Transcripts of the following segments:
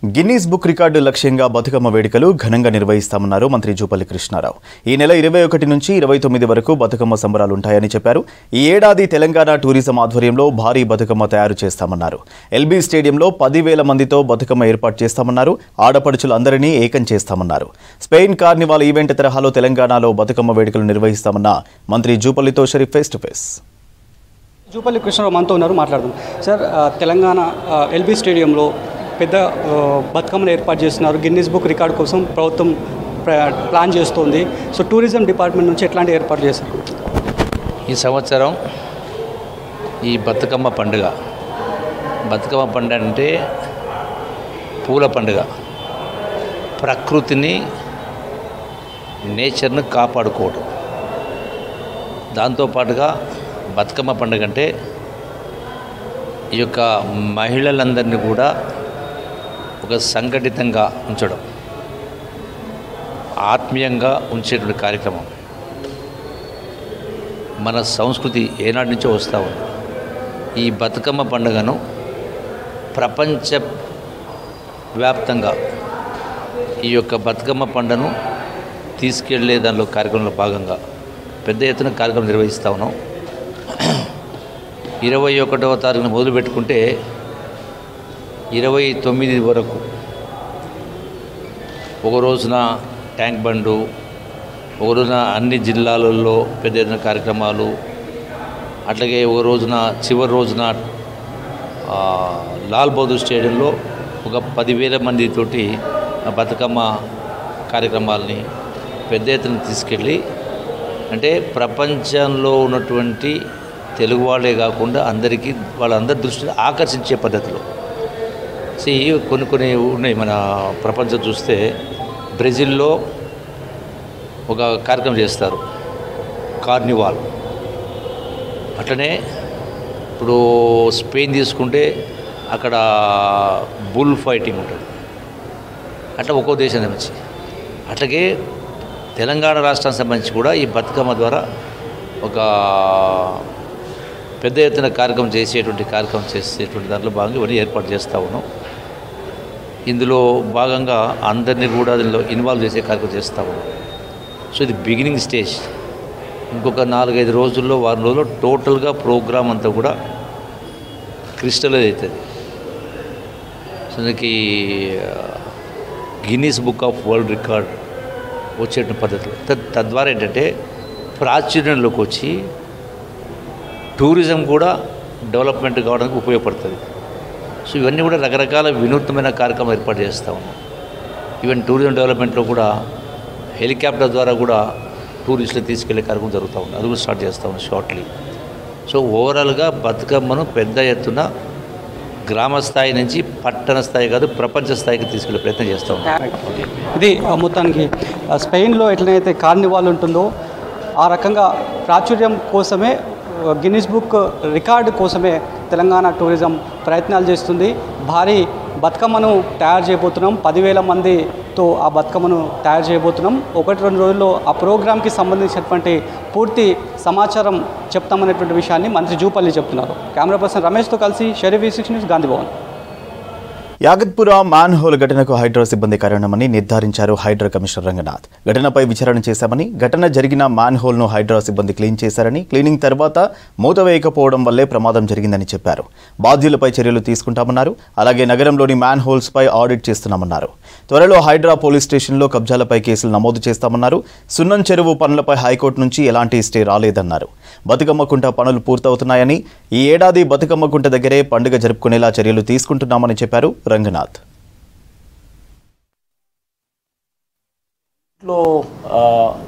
Guinness book record లక్ష్యంగా బతుకమ్మ వేడుకలు ఘనంగా నిర్వహిస్తామన్నారు మంత్రి జూపల్లి కృష్ణారావు. ఈ నెల 21 నుంచి 29 వరకు బతుకమ్మ సంబరాలు ఉంటాయని చెప్పారు. ఈ ఏడాది తెలంగాణ టూరిజం ఆధ్వర్యంలో భారీ బతుకమ్మ తయారు చేస్తామన్నారు. ఎల్బీ స్టేడియంలో 10,000 మందితో బతుకమ్మ ఏర్పాటు చేస్తామన్నారు. ఆడపడుచులందరినీ ఏకం చేస్తామన్నారు. స్పెయిన్ కార్నివాల్ ఈవెంట్ తరహాలో తెలంగాణలో బతుకమ్మ వేడుకలు నిర్వహిస్తామన్న మంత్రి జూపల్లితో Sharif face to face. Jupally Krishna Rao మనతో ఉన్నారు, మాట్లాడదాం. సార్, తెలంగాణ ఎల్బీ స్టేడియంలో పెద్ద బతుకమ్మను ఏర్పాటు చేస్తున్నారు. గిన్నీస్ బుక్ రికార్డు కోసం ప్రభుత్వం ప్లాన్ చేస్తోంది. సో టూరిజం డిపార్ట్మెంట్ నుంచి ఎట్లాంటి ఏర్పాటు చేశారు? ఈ సంవత్సరం ఈ బతుకమ్మ పండుగ అంటే పూల పండుగ. ప్రకృతిని, నేచర్ను కాపాడుకోవడం. దాంతోపాటుగా బతుకమ్మ పండుగ అంటే ఈ యొక్క మహిళలందరినీ కూడా ఒక సంఘటితంగా ఉంచడం, ఆత్మీయంగా ఉంచేటువంటి కార్యక్రమం. మన సంస్కృతి ఏనాటి నుంచో వస్తూ ఉంది. ఈ బతుకమ్మ పండుగను ప్రపంచ వ్యాప్తంగా ఈ యొక్క బతుకమ్మ పండుగను తీసుకెళ్లే దానిలో కార్యక్రమంలో భాగంగా పెద్ద ఎత్తున కార్యక్రమం నిర్వహిస్తూ ఉన్నాం. 21వ తారీఖున మొదలు పెట్టుకుంటే 29 వరకు ఒక రోజున ట్యాంక్ బండు, ఒక రోజున అన్ని జిల్లాలలో పెద్ద ఎత్తున కార్యక్రమాలు, అట్లాగే ఒక రోజున చివరి రోజున లాల్ బహదూర్ స్టేడియంలో ఒక 10,000 మందితోటి బతుకమ్మ కార్యక్రమాలని పెద్ద ఎత్తున తీసుకెళ్ళి, అంటే ప్రపంచంలో ఉన్నటువంటి తెలుగు వాళ్ళే కాకుండా అందరికీ వాళ్ళందరి దృష్టిని ఆకర్షించే పద్ధతిలో కొన్ని ఉన్నాయి. మన ప్రపంచం చూస్తే బ్రెజిల్లో ఒక కార్యక్రమం చేస్తారు, కార్నివాల్. అట్లనే ఇప్పుడు స్పెయిన్ తీసుకుంటే అక్కడ బుల్ ఫైటింగ్ ఉంటుంది. అట్లా ఒక్కో దేశం నుంచి. అట్లాగే తెలంగాణ రాష్ట్రానికి సంబంధించి కూడా ఈ బతుకమ్మ ద్వారా ఒక పెద్ద ఎత్తున కార్యక్రమం చేసేటువంటి దాంట్లో భాగంగా ఇవన్నీ ఏర్పాటు చేస్తూ ఉన్నాం. ఇందులో భాగంగా అందరినీ కూడా దీనిలో ఇన్వాల్వ్ చేసే కార్యక్రమం చేస్తూ ఉన్నాం. సో ఇది బిగినింగ్ స్టేజ్. ఇంకొక 4-5 రోజుల్లో, వారం రోజుల్లో టోటల్గా ప్రోగ్రామ్ అంతా కూడా క్రిస్టలైజ్ అవుతుంది. సో దీనికి Guinness book of world record వచ్చేటువంటి పద్ధతులు. తద్వారా ఏంటంటే ప్రాచుర్యంలోకి వచ్చి టూరిజం కూడా డెవలప్మెంట్ కావడానికి ఉపయోగపడుతుంది. సో ఇవన్నీ కూడా రకరకాల వినూత్నమైన కార్యక్రమం ఏర్పాటు చేస్తూ ఉన్నాం. ఈవెన్ టూరిజం డెవలప్మెంట్లో కూడా హెలికాప్టర్ ద్వారా కూడా టూరిస్టులు తీసుకెళ్లే కార్యక్రమం జరుగుతూ ఉంది. అది కూడా స్టార్ట్ చేస్తూ ఉన్నాం షార్ట్లీ. సో ఓవరాల్గా బతుకమ్మను పెద్ద ఎత్తున గ్రామ స్థాయి నుంచి పట్టణ స్థాయి కాదు, ప్రపంచ స్థాయికి తీసుకెళ్లే ప్రయత్నం చేస్తూ ఉన్నాం. ఇది మొత్తానికి స్పెయిన్లో ఎట్లయితే కార్నివాల్ ఉంటుందో ఆ రకంగా ప్రాచుర్యం కోసమే, గిన్నీస్ బుక్ రికార్డు కోసమే తెలంగాణ టూరిజం ప్రయత్నాలు చేస్తుంది. భారీ బతుకమ్మను తయారు చేయబోతున్నాం. 10,000 మందితో ఆ బతుకమ్మను తయారు చేయబోతున్నాం. 1-2 రోజుల్లో ఆ ప్రోగ్రాంకి సంబంధించినటువంటి పూర్తి సమాచారం చెప్తామనేటువంటి విషయాన్ని మంత్రి జూపల్లి చెప్తున్నారు. కెమెరా పర్సన్ రమేష్తో కలిసి Sharif, V6 news, Gandhi Bhavan. Yakutpura manhole ఘటనకు హైడ్రా సిబ్బంది కారణమని నిర్ధారించారు హైడ్రా కమిషనర్ రంగనాథ్. ఘటనపై విచారణ చేశామని, ఘటన జరిగిన మ్యాన్ హోల్ను హైడ్రా సిబ్బంది క్లీన్ చేశారని, క్లీనింగ్ తర్వాత మూత వేయకపోవడం వల్లే ప్రమాదం జరిగిందని చెప్పారు. బాధ్యులపై చర్యలు తీసుకుంటామన్నారు. అలాగే నగరంలోని మ్యాన్ హోల్స్పై ఆడిట్ చేస్తున్నామన్నారు. త్వరలో హైడ్రా పోలీస్ స్టేషన్లో కబ్జాలపై కేసులు నమోదు చేస్తామన్నారు. సున్నం చెరువు పనులపై హైకోర్టు నుంచి ఎలాంటి స్టే రాలేదన్నారు. బతుకమ్మ కుంట పనులు పూర్తవుతున్నాయని, ఈ ఏడాది బతుకమ్మ కుంట దగ్గరే పండుగ జరుపుకునేలా చర్యలు తీసుకుంటున్నామని చెప్పారు రంగనాథ్.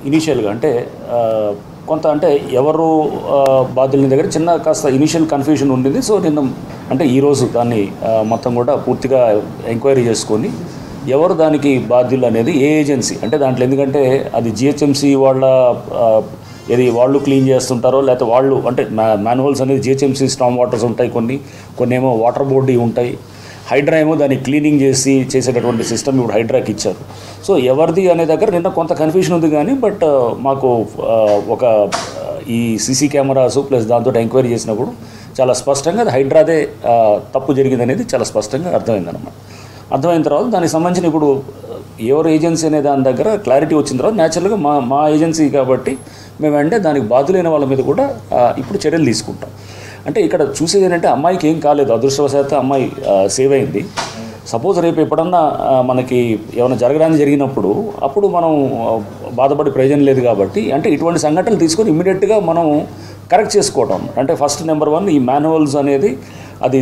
ఇనీషియల్గా అంటే కొంత అంటే ఎవరు బాధ్యుల దగ్గర చిన్న కాస్త ఇనీషియల్ కన్ఫ్యూజన్ ఉండింది. సో నిన్న అంటే ఈరోజు దాన్ని మొత్తం కూడా పూర్తిగా ఎంక్వైరీ చేసుకొని ఎవరు దానికి బాధ్యులు అనేది, ఏ ఏజెన్సీ అంటే దాంట్లో, ఎందుకంటే అది జిహెచ్ఎంసీ వాళ్ళ ఏది వాళ్ళు క్లీన్ చేస్తుంటారో, లేకపోతే వాళ్ళు అంటే మ్యాన్హోల్స్ అనేది జిహెచ్ఎంసీ స్టామ్ వాటర్స్ ఉంటాయి, కొన్ని ఏమో వాటర్ బోర్డు ఉంటాయి. హైడ్రా ఏమో దాన్ని క్లీనింగ్ చేసేటటువంటి సిస్టమ్ ఇప్పుడు హైడ్రాకి ఇచ్చారు. సో ఎవరిది అనే దగ్గర నిన్న కొంత కన్ఫ్యూషన్ ఉంది. కానీ బట్ మాకు ఒక ఈ సీసీ కెమెరాస్ ప్లస్ దాంతో ఎంక్వైరీ చేసినప్పుడు చాలా స్పష్టంగా అది హైడ్రాదే తప్పు జరిగిందనేది చాలా స్పష్టంగా అర్థమైందన్నమాట. అర్థమైన తర్వాత దానికి సంబంధించిన ఇప్పుడు ఎవరు ఏజెన్సీ అనే దాని దగ్గర క్లారిటీ వచ్చిన తర్వాత న్యాచురల్గా మా ఏజెన్సీ కాబట్టి మేము వెంటనే దానికి బాధ్యులైన వాళ్ళ మీద కూడా ఇప్పుడు చర్యలు తీసుకుంటాం. అంటే ఇక్కడ చూసేది ఏంటంటే అమ్మాయికి ఏం కాలేదు, అదృష్టవశాత్తు అమ్మాయి సేవ్ అయింది. సపోజ్ రేపు ఎప్పుడన్నా మనకి ఏమైనా జరిగినప్పుడు అప్పుడు మనం బాధపడే ప్రయోజనం లేదు కాబట్టి అంటే ఇటువంటి సంఘటనలు తీసుకొని ఇమ్మీడియట్గా మనం కరెక్ట్ చేసుకోవటం. అంటే ఫస్ట్ నెంబర్ 1 ఈ మ్యాన్హోల్స్ అనేది అది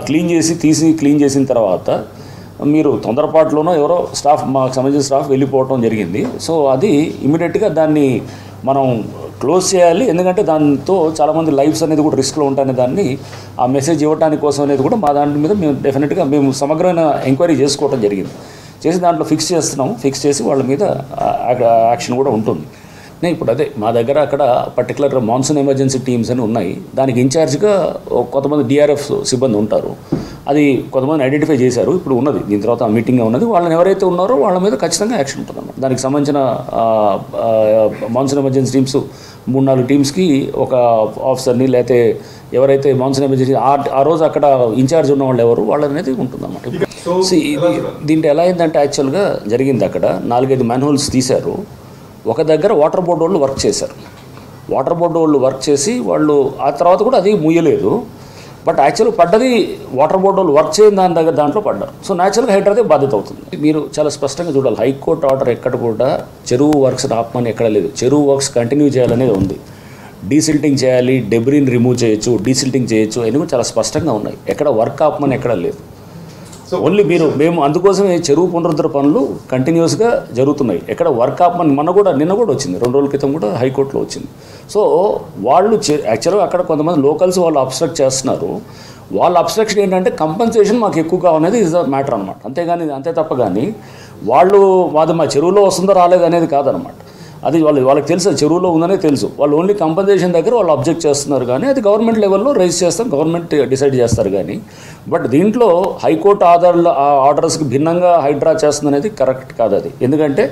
క్లీన్ చేసిన తర్వాత మీరు తొందరపాటులోనో ఎవరో స్టాఫ్ మాకు సంబంధించిన స్టాఫ్ వెళ్ళిపోవటం జరిగింది. సో అది ఇమ్మీడియట్గా దాన్ని మనం క్లోజ్ చేయాలి. ఎందుకంటే దాంతో చాలామంది లైఫ్స్ అనేది కూడా రిస్క్లో ఉంటాయనే దాన్ని ఆ మెసేజ్ ఇవ్వడానికి కోసం అనేది కూడా మా దాని మీద మేము డెఫినెట్గా మేము సమగ్రమైన ఎంక్వైరీ చేసుకోవడం జరిగింది. చేసి దాంట్లో ఫిక్స్ చేసి వాళ్ళ మీద యాక్షన్ కూడా ఉంటుంది. ఇప్పుడు అదే మా దగ్గర అక్కడ పర్టికులర్ మాన్సూన్ ఎమర్జెన్సీ టీమ్స్ అని ఉన్నాయి. దానికి ఇన్ఛార్జ్గా కొంతమంది డిఆర్ఎఫ్ సిబ్బంది ఉంటారు. అది కొంతమంది ఐడెంటిఫై చేశారు, ఇప్పుడు ఉన్నది దీని తర్వాత మీటింగ్గా ఉన్నది. వాళ్ళని ఎవరైతే ఉన్నారో వాళ్ళ మీద ఖచ్చితంగా యాక్షన్ ఉంటుందన్నమాట. దానికి సంబంధించిన మాన్సూన్ ఎమర్జెన్సీ టీమ్స్ 3-4 టీమ్స్కి ఒక ఆఫీసర్ని లేకపోతే ఎవరైతే మాన్సూన్ ఎమర్జెన్సీ ఆ రోజు అక్కడ ఇన్ఛార్జ్ ఉన్న వాళ్ళు ఎవరు వాళ్ళనేది ఉంటుందన్నమాట. దీంట్లో ఎలా అయిందంటే యాక్చువల్గా జరిగింది అక్కడ 4-5 మ్యాన్హోల్స్ తీశారు. ఒక దగ్గర వాటర్ బోర్డు వాళ్ళు వర్క్ చేశారు. వాటర్ బోర్డు వాళ్ళు వర్క్ చేసి వాళ్ళు ఆ తర్వాత కూడా అది ముయ్యలేదు. బట్ యాక్చువల్గా పడ్డది వాటర్ బోర్డు వాళ్ళు వర్క్ చేయని దాంట్లో పడ్డారు. సో న్యాచురల్గా హైడ్రాదే బాధ్యత అవుతుంది. మీరు చాలా స్పష్టంగా చూడాలి, హైకోర్టు ఆర్డర్ ఎక్కడ కూడా చెరువు వర్క్స్ ఆపమని ఎక్కడ లేదు. చెరువు వర్క్స్ కంటిన్యూ చేయాలనేది ఉంది. డీసిల్టింగ్ చేయాలి, డెబ్రీని రిమూవ్ చేయొచ్చు, డీసిల్టింగ్ చేయొచ్చు, అన్నీ కూడా చాలా స్పష్టంగా ఉన్నాయి. ఎక్కడ వర్క్ ఆపమని ఎక్కడ లేదు. ఓన్లీ మేము అందుకోసమే చెరువు పునరుద్ధరణ పనులు కంటిన్యూస్గా జరుగుతున్నాయి. ఎక్కడ వర్క్ ఆపమని నిన్న కూడా వచ్చింది, 2 రోజుల క్రితం కూడా హైకోర్టులో వచ్చింది. సో వాళ్ళు యాక్చువల్గా అక్కడ కొంతమంది లోకల్స్ వాళ్ళు అబ్స్ట్రక్ట్ చేస్తున్నారు. వాళ్ళ అబ్స్ట్రక్షన్ ఏంటంటే కంపెన్సేషన్ మాకు ఎక్కువ కావాలనేది ఇస్ ద మ్యాటర్ అనమాట. అంతే తప్ప కానీ వాళ్ళు మాది మా చెరువులో వస్తుందో రాలేదు అనేది కాదనమాట. అది వాళ్ళకి తెలుసు, చెరువులో ఉందనే తెలుసు. వాళ్ళు ఓన్లీ కంపెన్సేషన్ దగ్గర వాళ్ళు అబ్జెక్ట్ చేస్తున్నారు. కానీ అది గవర్నమెంట్ లెవెల్లో రైజ్ చేస్తాం, గవర్నమెంట్ డిసైడ్ చేస్తారు. కానీ బట్ దీంట్లో హైకోర్టు ఆర్డర్స్కి భిన్నంగా హైడ్రా చేస్తుందనేది కరెక్ట్ కాదు. అది ఎందుకంటే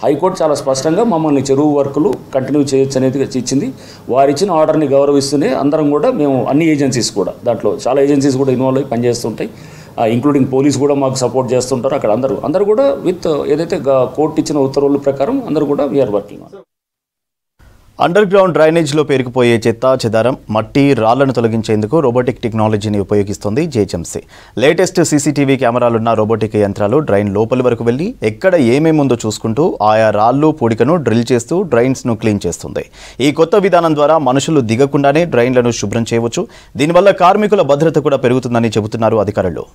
హైకోర్టు చాలా స్పష్టంగా మమ్మల్ని చెరువు వర్కులు కంటిన్యూ చేయొచ్చు అనేది ఇచ్చింది. వారు ఇచ్చిన ఆర్డర్ని గౌరవిస్తూనే అందరం కూడా మేము అన్ని ఏజెన్సీస్ కూడా దాంట్లో చాలా ఏజెన్సీస్ కూడా ఇన్వాల్వ్ అయ్యి పనిచేస్తుంటాయి. ఇంక్లూడింగ్ పోలీస్ కూడా మాకు సపోర్ట్ చేస్తుంటారు. అక్కడ అందరూ కూడా విత్ ఏదైతే కోర్టు ఇచ్చిన ఉత్తర్వుల ప్రకారం అందరూ కూడా వీఆర్ వర్కింగ్. అండర్ గ్రౌండ్ డ్రైనేజ్లో పేరుకుపోయే చెత్త చెదారం, మట్టి, రాళ్లను తొలగించేందుకు రోబోటిక్ టెక్నాలజీని ఉపయోగిస్తోంది జీహెచ్ఎంసీ. లేటెస్ట్ సీసీటీవీ కెమెరాలున్న రోబోటిక్ యంత్రాలు డ్రైన్ లోపలి వరకు వెళ్లి ఎక్కడ ఏమేముందో చూసుకుంటూ ఆయా రాళ్లు, పూడికను డ్రిల్ చేస్తూ డ్రైన్స్ను క్లీన్ చేస్తుంది. ఈ కొత్త విధానం ద్వారా మనుషులు దిగకుండానే డ్రైన్లను శుభ్రం చేయవచ్చు. దీనివల్ల కార్మికుల భద్రత కూడా పెరుగుతుందని చెబుతున్నారు అధికారులు.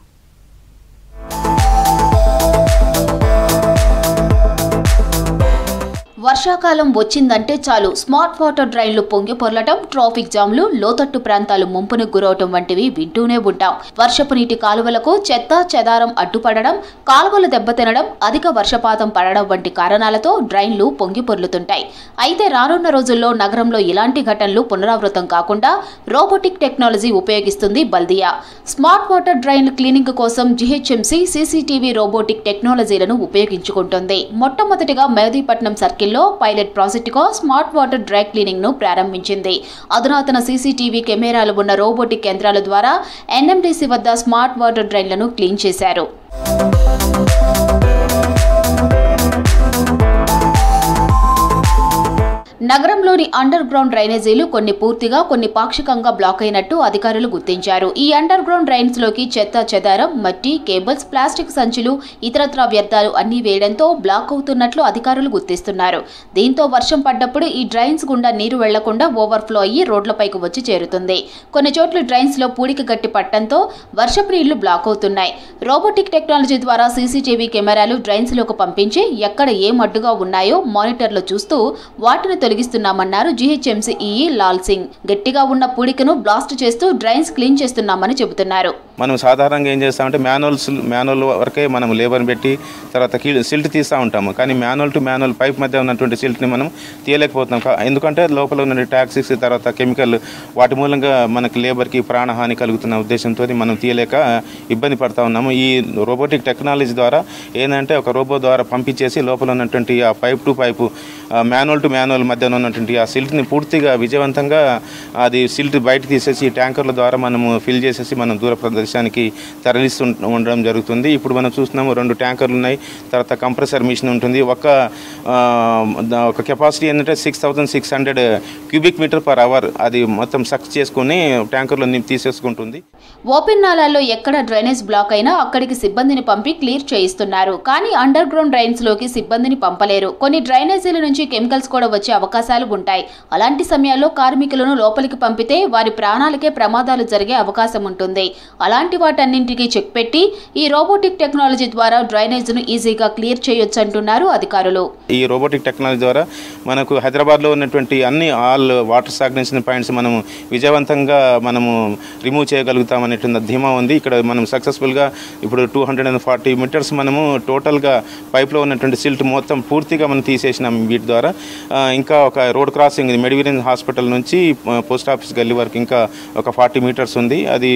వర్షాకాలం వచ్చిందంటే చాలు స్మార్ట్ వాటర్ డ్రైన్లు పొంగి పొర్లటం, ట్రాఫిక్ జామ్లు, లోతట్టు ప్రాంతాలు ముంపునకు గురవటం వంటివి వింటూనే ఉంటాం. వర్షపు నీటి కాలువలకు చెత్త చెదారం అడ్డుపడడం, కాలువలు దెబ్బతినడం, అధిక వర్షపాతం పడడం వంటి కారణాలతో డ్రైన్లు పొంగి పొర్లుతుంటాయి. అయితే రానున్న రోజుల్లో నగరంలో ఇలాంటి ఘటనలు పునరావృతం కాకుండా రోబోటిక్ టెక్నాలజీ ఉపయోగిస్తుంది బల్దియా. స్మార్ట్ వాటర్ డ్రైన్ క్లీనింగ్ కోసం జీహెచ్ఎంసీ సీసీటీవీ రోబోటిక్ టెక్నాలజీలను ఉపయోగించుకుంటుంది. మొట్టమొదటిగా మెహదీపట్నం సర్కిల్ పైలట్ ప్రాజెక్టుగా స్మార్ట్ వాటర్ డ్రై క్లీనింగ్ ను ప్రారంభించింది. అధునాతన సీసీటీవీ కెమెరాలు ఉన్న రోబోటిక్ యంత్రాల ద్వారా ఎన్ఎండీసీ వద్ద స్మార్ట్ వాటర్ డ్రైన్లను క్లీన్ చేశారు. నగరంలోని అండర్ గ్రౌండ్ డ్రైనేజీలు కొన్ని పూర్తిగా, కొన్ని పాక్షికంగా బ్లాక్ అయినట్టు అధికారులు గుర్తించారు. ఈ అండర్ గ్రౌండ్ డ్రైన్స్ లోకి చెత్త చెదారం, మట్టి, కేబుల్స్, ప్లాస్టిక్ సంచులు, ఇతరత్రా వ్యర్థాలు అన్ని వేయడంతో బ్లాక్ అవుతున్నట్లు అధికారులు గుర్తిస్తున్నారు. దీంతో వర్షం పడ్డప్పుడు ఈ డ్రైన్స్ గుండా నీరు వెళ్లకుండా ఓవర్ఫ్లో అయ్యి రోడ్లపైకి వచ్చి చేరుతుంది. కొన్ని చోట్ల డ్రైన్స్ లో పూడిక గట్టి పట్టడంతో వర్షపు నీళ్లు బ్లాక్ అవుతున్నాయి. రోబోటిక్ టెక్నాలజీ ద్వారా సీసీటీవీ కెమెరాలు డ్రైన్స్ లోకి పంపించి ఎక్కడ ఏం అడ్డుగా ఉన్నాయో మానిటర్లో చూస్తూ వాటిని తొలగిస్తున్నామన్నారు జీహెచ్ఎంసీ ఈఈ లాల్ సింగ్. గట్టిగా ఉన్న పూడికను బ్లాస్ట్ చేస్తూ డ్రైన్స్ క్లీన్ చేస్తున్నామని చెబుతున్నారు. మనం సాధారణంగా ఏం చేస్తామంటే మాన్యువల్ వరకే మనం లేబర్ని పెట్టి తర్వాత సిల్ట్ తీస్తూ ఉంటాము. కానీ మాన్యువల్ టు మాన్యువల్ పైప్ మధ్య ఉన్నటువంటి సిల్ట్ని మనం తీయలేకపోతున్నాం. ఎందుకంటే లోపల ఉన్న టాక్సిక్స్ తర్వాత కెమికల్ వాటి మూలంగా మనకి లేబర్కి ప్రాణహాని కలుగుతున్న ఉద్దేశంతో మనం తీయలేక ఇబ్బంది పడుతూ ఉన్నాము. ఈ రోబోటిక్ టెక్నాలజీ ద్వారా ఏంటంటే ఒక రోబో ద్వారా పంపించేసి లోపల ఉన్నటువంటి ఆ pipe to pipe manual to manual మధ్య ఉన్నటువంటి ఉన్నటువంటి ఆ సిల్ట్ని పూర్తిగా విజయవంతంగా అది సిల్ట్ బయట తీసేసి ట్యాంకర్ల ద్వారా మనము ఫిల్ చేసేసి మనం దూర ప్రదేశానికి తరలిస్తూ ఉండడం జరుగుతుంది. ఇప్పుడు మనం చూస్తున్నాము 2 ట్యాంకర్లు ఉన్నాయి, తర్వాత కంప్రెసర్ మిషన్ ఉంటుంది. ఒక కెపాసిటీ ఏంటంటే 6600 క్యూబిక్ మీటర్ పర్ అవర్ అది మొత్తం సక్ చేసుకుని ట్యాంకర్లో తీసేసుకుంటుంది. ఓపెన్ నాలాల్లో ఎక్కడ డ్రైనేజ్ బ్లాక్ అయినా అక్కడికి సిబ్బందిని పంపి క్లియర్ చేయిస్తున్నారు. కానీ అండర్ గ్రౌండ్ డ్రైన్స్ లోకి సిబ్బందిని పంపలేరు. కొన్ని డ్రైనేజీల నుంచి కెమికల్స్ కూడా వచ్చే అవకాశాలు ఉంటాయి. అలాంటి సమయాల్లో కార్మికులను లోపలికి పంపితే వారి ప్రాణాలకే ప్రమాదాలు జరిగే అవకాశం ఉంటుంది. అలాంటి వాటన్నింటికి చెక్ పెట్టి ఈ రోబోటిక్ టెక్నాలజీ ద్వారా డ్రైనేజ్ను ఈజీగా క్లియర్ చేయొచ్చంటున్నారు అధికారులు. ఈ రోబోటిక్ టెక్నాలజీ ద్వారా మనకు హైదరాబాద్లో ఉన్నటువంటి అన్ని ఆల్ వాటర్ స్టాగ్నేషన్ పాయింట్స్ మనము విజయవంతంగా మనము రిమూవ్ చేయగలుగుతామనేటువంటి ధీమా ఉంది. ఇక్కడ మనం సక్సెస్ఫుల్గా ఇప్పుడు 240 మీటర్స్ మనము టోటల్గా పైప్లో ఉన్నటువంటి సిల్ట్ మొత్తం పూర్తిగా మనం తీసేసినాం వీటి ద్వారా. ఇంకా ఒక రోడ్ క్రాసింగ్ మెడివిజన్ హాస్పిటల్ నుంచి పోస్ట్ ఆఫీస్ గల్లీ వరకు ఇంకా ఒక 40 మీటర్స్ ఉంది. అది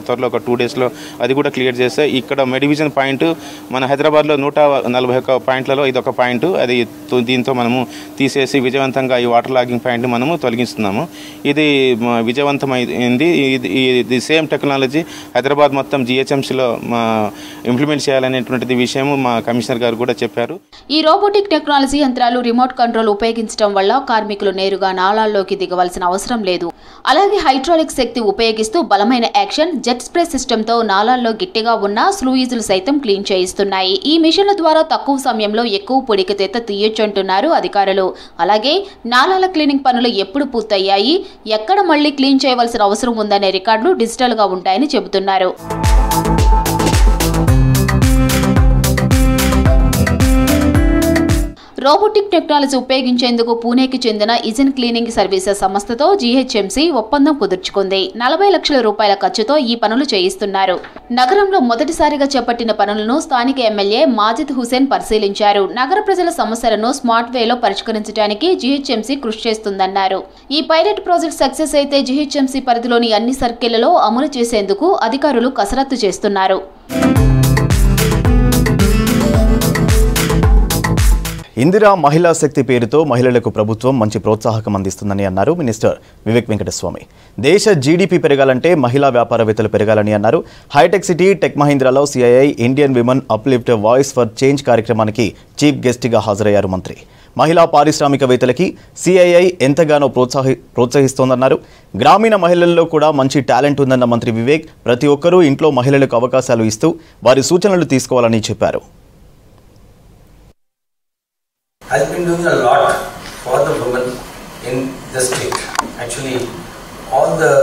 త్వరలో ఒక 2 డేస్లో అది కూడా క్లియర్ చేస్తే ఇక్కడ మెడివిజన్ పాయింట్ మన హైదరాబాద్లో 141 పాయింట్లలో ఇది ఒక పాయింట్. అది దీంతో మనము తీసేసి విజయవంతంగా ఈ వాటర్ లాగింగ్ పాయింట్ మనము తొలగిస్తున్నాము. ఇది విజయవంతమైంది. ఇది సేమ్ టెక్నాలజీ హైదరాబాద్ మొత్తం GHMCలో ఇంప్లిమెంట్ చేయాలనేటువంటిది విషయం మా కమిషనర్ గారు కూడా చెప్పారు. ఈ రోబోటిక్ టెక్నాలజీ యంత్రాలు రిమోట్ కంట్రోల్ ఉపయోగించడం వల్ల కార్మికులు నేరుగా నాళాల్లోకి దిగవలసిన అవసరం లేదు. అలాగే హైడ్రాలిక్ శక్తి ఉపయోగిస్తూ బలమైన యాక్షన్ జెట్ స్ప్రే సిస్టంతో నాళాల్లో గట్టిగా ఉన్న స్లూయిజులు సైతం క్లీన్ చేయిస్తున్నాయి. ఈ మిషన్ల ద్వారా తక్కువ సమయంలో ఎక్కువ పొడికితేత తీయొచ్చంటున్నారు అధికారులు. అలాగే నాళాల క్లీనింగ్ పనులు ఎప్పుడు పూర్తయ్యాయి, ఎక్కడ మళ్లీ క్లీన్ చేయవలసిన అవసరం ఉందనే రికార్డులు డిజిటల్గా ఉంటాయని చెబుతున్నారు. రోబోటిక్ టెక్నాలజీ ఉపయోగించేందుకు పూణేకి చెందిన ఇజిన్ క్లీనింగ్ సర్వీసెస్ సంస్థతో GHMC ఒప్పందం కుదుర్చుకుంది. 40 లక్షల రూపాయల ఖర్చుతో ఈ పనులు చేయిస్తున్నారు. నగరంలో మొదటిసారిగా చేపట్టిన పనులను స్థానిక ఎమ్మెల్యే మాజిద్ హుసేన్ పరిశీలించారు. నగర ప్రజల సమస్యలను స్మార్ట్ వేలో పరిష్కరించడానికి GHMC కృషి చేస్తుందన్నారు. ఈ పైలట్ ప్రాజెక్ట్ సక్సెస్ అయితే GHMC పరిధిలోని అన్ని సర్కిళ్లలో అమలు చేసేందుకు అధికారులు కసరత్తు చేస్తున్నారు. ఇందిరా మహిళా శక్తి పేరుతో మహిళలకు ప్రభుత్వం మంచి ప్రోత్సాహకం అందిస్తుందని అన్నారు మినిస్టర్ వివేక్ వెంకటస్వామి. దేశ జీడీపీ పెరగాలంటే మహిళా వ్యాపారవేత్తలు పెరగాలని అన్నారు. హైటెక్ సిటీ టెక్ మహీంద్రాలో CII Indian women uplift voice for change కార్యక్రమానికి చీఫ్ గెస్ట్గా హాజరయ్యారు మంత్రి. మహిళా పారిశ్రామికవేత్తలకి CII ఎంతగానో ప్రోత్సహిస్తోందన్నారు. గ్రామీణ మహిళల్లో కూడా మంచి టాలెంట్ ఉందన్న మంత్రి వివేక్ ప్రతి ఒక్కరూ ఇంట్లో మహిళలకు అవకాశాలు ఇస్తూ వారి సూచనలు తీసుకోవాలని చెప్పారు. has been doing a lot for the women in the state. Actually, all the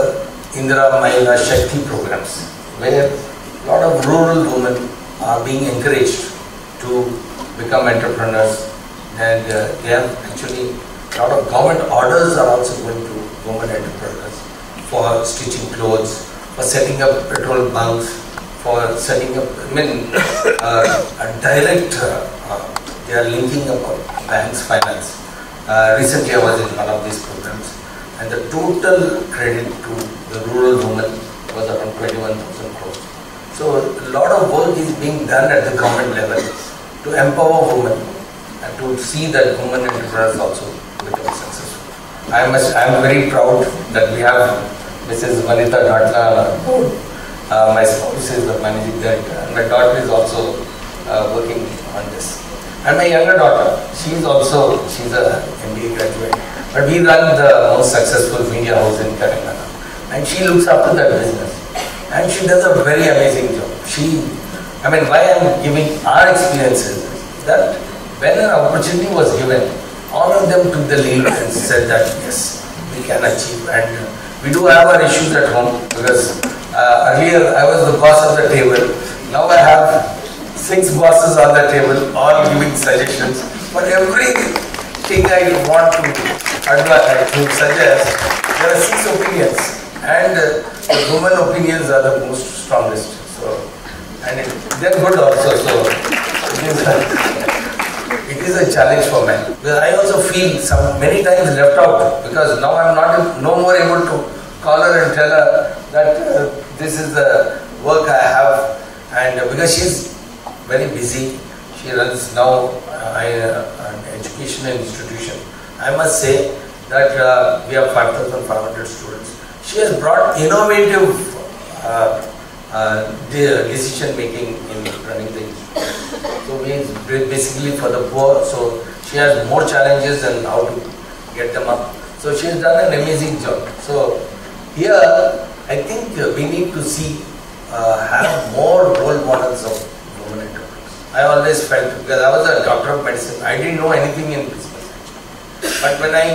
Indira Mahila Shakti programs, where a lot of rural women are being encouraged to become entrepreneurs, and they have actually a lot of government orders are also going to women entrepreneurs for stitching clothes, for setting up petrol bunks, for setting up, a direct. They are linking up banks finance. Recently I was in one of these programs, and the total credit to the rural women was around 21,000 crores. So a lot of work is being done at the government level to empower women and to see that women entrepreneurs also become successful. I am very proud that we have Mrs. Vanitha Dhatla on board. My spouse is the managing director, and my daughter is also working on this. And my younger daughter, she's a MBA graduate, but we run the most successful media house in Telangana, and she looks after that business, and she does a very amazing job. Why I'm giving our experiences is that when an opportunity was given, all of them took the lead and said that yes, we can achieve. And we do have our issues at home because earlier I was the boss of the table. Now I have 6 bosses on the table, all giving suggestions. For everything I want to suggest, there are 6 opinions, and the women opinions are the most strongest. So, and they're good also. So, it is a challenge for men. Because I also feel many times left out, because now I'm no more able to call her and tell her that this is the work I have, and because she's very busy. She runs now an educational institution. I must say that we have 5,500 students. She has brought innovative decision making in running the institute. So means basically for the poor, so she has more challenges and how to get them up. So she has done an amazing job. So here I think we need to see have more role models of women entrepreneurs. I always felt, because I was a doctor of medicine, I didn't know anything in business. But when I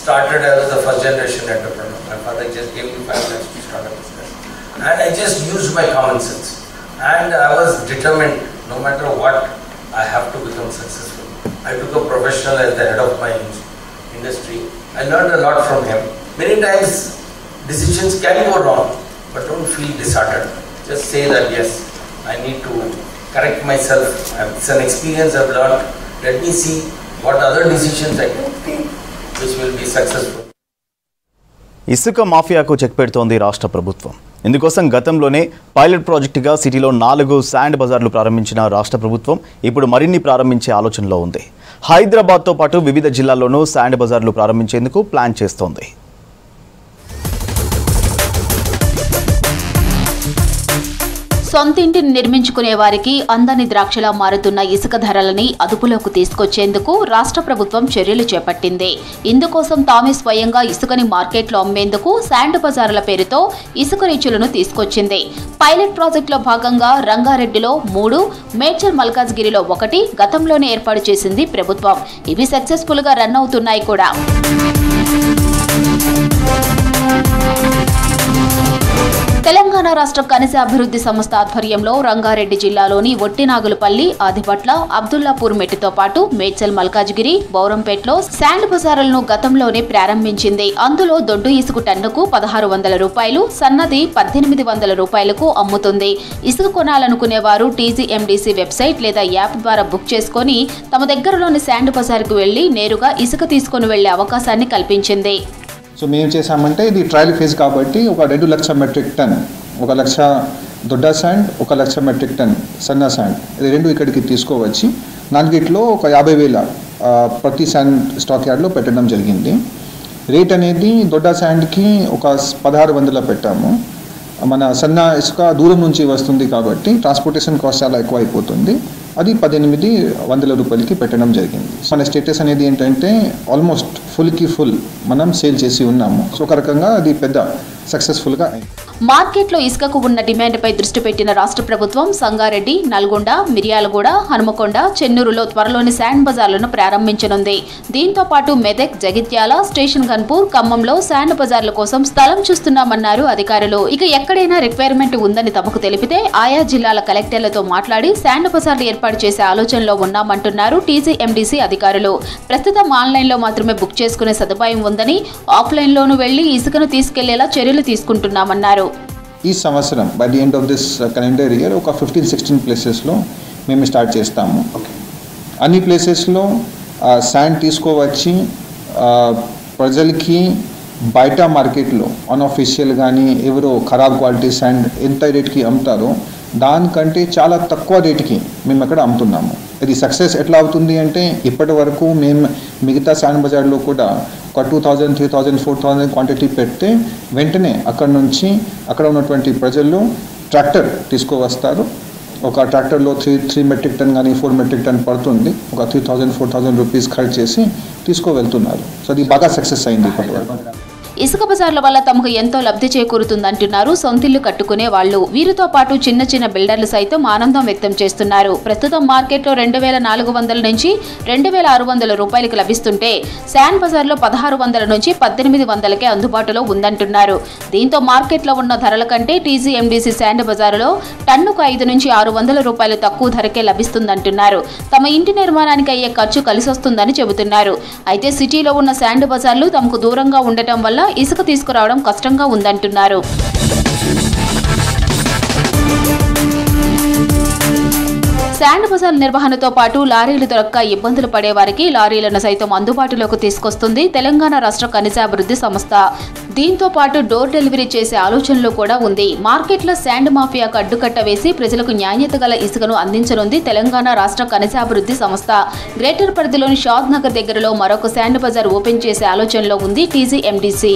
started, I was the first generation entrepreneur. My father just gave me 5 lakhs to start a business. And I just used my common sense. And I was determined, no matter what, I have to become successful. I took a professional as the head of my industry. I learned a lot from him. Many times decisions can go wrong, but don't feel disheartened. Just say that yes, I need to correct myself. It's an experience I've learned. Let me see what other decisions I can take which will be successful. ఇసుక మాఫియాకు check పెడుతోంది రాష్ట్ర ప్రభుత్వం. ఇందుకోసం గతంలోనే pilot ప్రాజెక్టుగా సిటీలో 4 sand బజార్లు ప్రారంభించిన రాష్ట్ర ప్రభుత్వం ఇప్పుడు మరిన్ని ప్రారంభించే ఆలోచనలో ఉంది. హైదరాబాద్తో పాటు వివిధ జిల్లాల్లోనూ శాండ్ బజార్లు ప్రారంభించేందుకు ప్లాన్ చేస్తోంది. సొంతింటిని నిర్మించుకునే వారికి అందని ద్రాక్షలా మారుతున్న ఇసుక ధరలని అదుపులోకి తీసుకొచ్చేందుకు రాష్ట్ర ప్రభుత్వం చర్యలు చేపట్టింది. ఇందుకోసం తామే స్వయంగా ఇసుకని మార్కెట్లో అమ్మేందుకు శాండ్ బజార్ల పేరుతో ఇసుక రీచులను తీసుకొచ్చింది. పైలట్ ప్రాజెక్టులో భాగంగా రంగారెడ్డిలో 3, మేడ్చల్ మల్కాజ్గిరిలో 1 గతంలోనే ఏర్పాటు చేసింది ప్రభుత్వం. ఇవి సక్సెస్ఫుల్ గా రన్ అవుతున్నాయి కూడా. తెలంగాణ రాష్ట్ర ఖనిజ అభివృద్ధి సంస్థ ఆధ్వర్యంలో రంగారెడ్డి జిల్లాలోని ఒట్టినాగులపల్లి, ఆదిపట్ల, అబ్దుల్లాపూర్ మెట్టుతో పాటు మేడ్చల్ మల్కాజ్గిరి, బౌరంపేటలో శాండ్ బజార్లను గతంలోనే ప్రారంభించింది. అందులో దొడ్డు ఇసుక టన్నుకు 1,600 రూపాయలు, సన్నది 1,800 రూపాయలకు అమ్ముతుంది. ఇసుక కొనాలనుకునే వారు టీజీఎండీసీ వెబ్సైట్ లేదా యాప్ ద్వారా బుక్ చేసుకుని తమ దగ్గరలోని శాండ్ బజార్కు వెళ్లి నేరుగా ఇసుక తీసుకుని వెళ్లే అవకాశాన్ని కల్పించింది. సో మేము చేసామంటే ఇది ట్రయల్ ఫేజ్ కాబట్టి 2 లక్షల మెట్రిక్ టన్, 1 లక్ష దొడ్డ శాండ్, 1 లక్ష మెట్రిక్ టన్ సన్న శాండ్, ఇది 2 ఇక్కడికి తీసుకోవచ్చి 4 50,000 ప్రతి శాండ్ స్టాక్ యార్డ్లో పెట్టడం జరిగింది. రేట్ అనేది దొడ్డ శాండ్కి 1,600 పెట్టాము. మన సన్న ఇసుక దూరం నుంచి వస్తుంది కాబట్టి ట్రాన్స్పోర్టేషన్ కాస్ట్ చాలా ఎక్కువ అయిపోతుంది. అది 1,800 రూపాయలకి పెట్టడం జరిగింది. మన స్టేటస్ అనేది ఏంటంటే ఆల్మోస్ట్ ఫుల్కి ఫుల్ మనం సేల్ చేసి ఉన్నాము. సో ఒక రకంగా అది పెద్ద సక్సెస్ఫుల్గా అయింది. మార్కెట్లో ఇసుకకు ఉన్న డిమాండ్పై దృష్టి పెట్టిన రాష్ట్ర ప్రభుత్వం సంగారెడ్డి, నల్గొండ, మిర్యాలగూడ, హనుమకొండ, చెన్నూరులో త్వరలోని శాండ్ బజార్లను ప్రారంభించనుంది. దీంతో పాటు మెదక్, జగిత్యాల, స్టేషన్ గన్పూర్, ఖమ్మంలో శాండ్ బజార్ల కోసం స్థలం చూస్తున్నామన్నారు అధికారులు. ఇక ఎక్కడైనా రిక్వైర్మెంట్ ఉందని తమకు తెలిపితే ఆయా జిల్లాల కలెక్టర్లతో మాట్లాడి శాండ్ బజార్లు ఏర్పాటు చేసే ఆలోచనలో ఉన్నామంటున్నారు టీజీఎండీసీ అధికారులు. ప్రస్తుతం ఆన్లైన్లో మాత్రమే బుక్ చేసుకునే సదుపాయం ఉందని, ఆఫ్లైన్లోనూ వెళ్లి ఇసుకను తీసుకెళ్లేలా చర్యలు తీసుకుంటున్నామన్నారు. ఈ సంవత్సరం by the end of this calendar year 15-16 ప్లేసెస్లో మేము స్టార్ట్ చేస్తాము. అన్ని ప్లేసెస్లో శాండ్ తీసుకోవచ్చి ప్రజలకి బయట మార్కెట్లో అన్అఫీషియల్ కానీ ఎవరో ఖరాబ్ క్వాలిటీ శాండ్ ఎంత రేట్కి అమ్ముతారో దానికంటే చాలా తక్కువ రేటుకి మేము అక్కడ అమ్ముతున్నాము. ఇది సక్సెస్ ఎట్లా అవుతుంది అంటే ఇప్పటి వరకు మేము మిగతా శాండ్ బజార్లో కూడా 2,000, 3,000, 4,000 క్వాంటిటీ పెడితే వెంటనే అక్కడ నుంచి అక్కడ ఉన్నటువంటి ప్రజలు ట్రాక్టర్ తీసుకువస్తారు. ఒక ట్రాక్టర్లో 3 మెట్రిక్ టన్ కానీ 4 మెట్రిక్ టన్ పడుతుంది. 3,000, 4,000 రూపీస్ ఖర్చు చేసి తీసుకువెళ్తున్నారు. సో అది బాగా సక్సెస్ అయింది ఇప్పటి వరకు. ఇసుక బజార్ల వల్ల తమకు ఎంతో లబ్ధి చేకూరుతుందంటున్నారు సొంతిల్లు కట్టుకునే వాళ్ళు. వీరితో పాటు చిన్న చిన్న బిల్డర్లు సైతం ఆనందం వ్యక్తం చేస్తున్నారు. ప్రస్తుతం మార్కెట్లో 2,400 నుంచి 2,600 రూపాయలకు లభిస్తుంటే శాండ్ బజార్లో 1,600 నుంచి 1,800కే అందుబాటులో ఉందంటున్నారు. దీంతో మార్కెట్లో ఉన్న ధరల కంటే టీజీఎండీసీ శాండ్ బజారులో టన్నుకు 5 నుంచి 600 రూపాయలు తక్కువ ధరకే లభిస్తుందంటున్నారు. తమ ఇంటి నిర్మాణానికి అయ్యే ఖర్చు కలిసొస్తుందని చెబుతున్నారు. అయితే సిటీలో ఉన్న శాండ్ బజార్లు తమకు దూరంగా ఉండటం వల్ల ఇసుక తీసుకురావడం కష్టంగా ఉందంటున్నారు. శాండ్ బజార్ నిర్వహణతో పాటు లారీలు దొరక్క ఇబ్బందులు పడే వారికి లారీలను సైతం అందుబాటులోకి తీసుకొస్తుంది తెలంగాణ రాష్ట్ర ఖనిజాభివృద్ధి సంస్థ. దీంతో పాటు డోర్ డెలివరీ చేసే ఆలోచనలో కూడా ఉంది. మార్కెట్లో శాండ్ మాఫియాకు అడ్డుకట్ట వేసి ప్రజలకు నాణ్యత గల ఇసుకను అందించనుంది తెలంగాణ రాష్ట్ర ఖనిజాభివృద్ధి సంస్థ. గ్రేటర్ పరిధిలోని షాద్ నగర్ దగ్గరలో మరొక శాండ్ బజార్ ఓపెన్ చేసే ఆలోచనలో ఉంది టీజీఎండీసీ.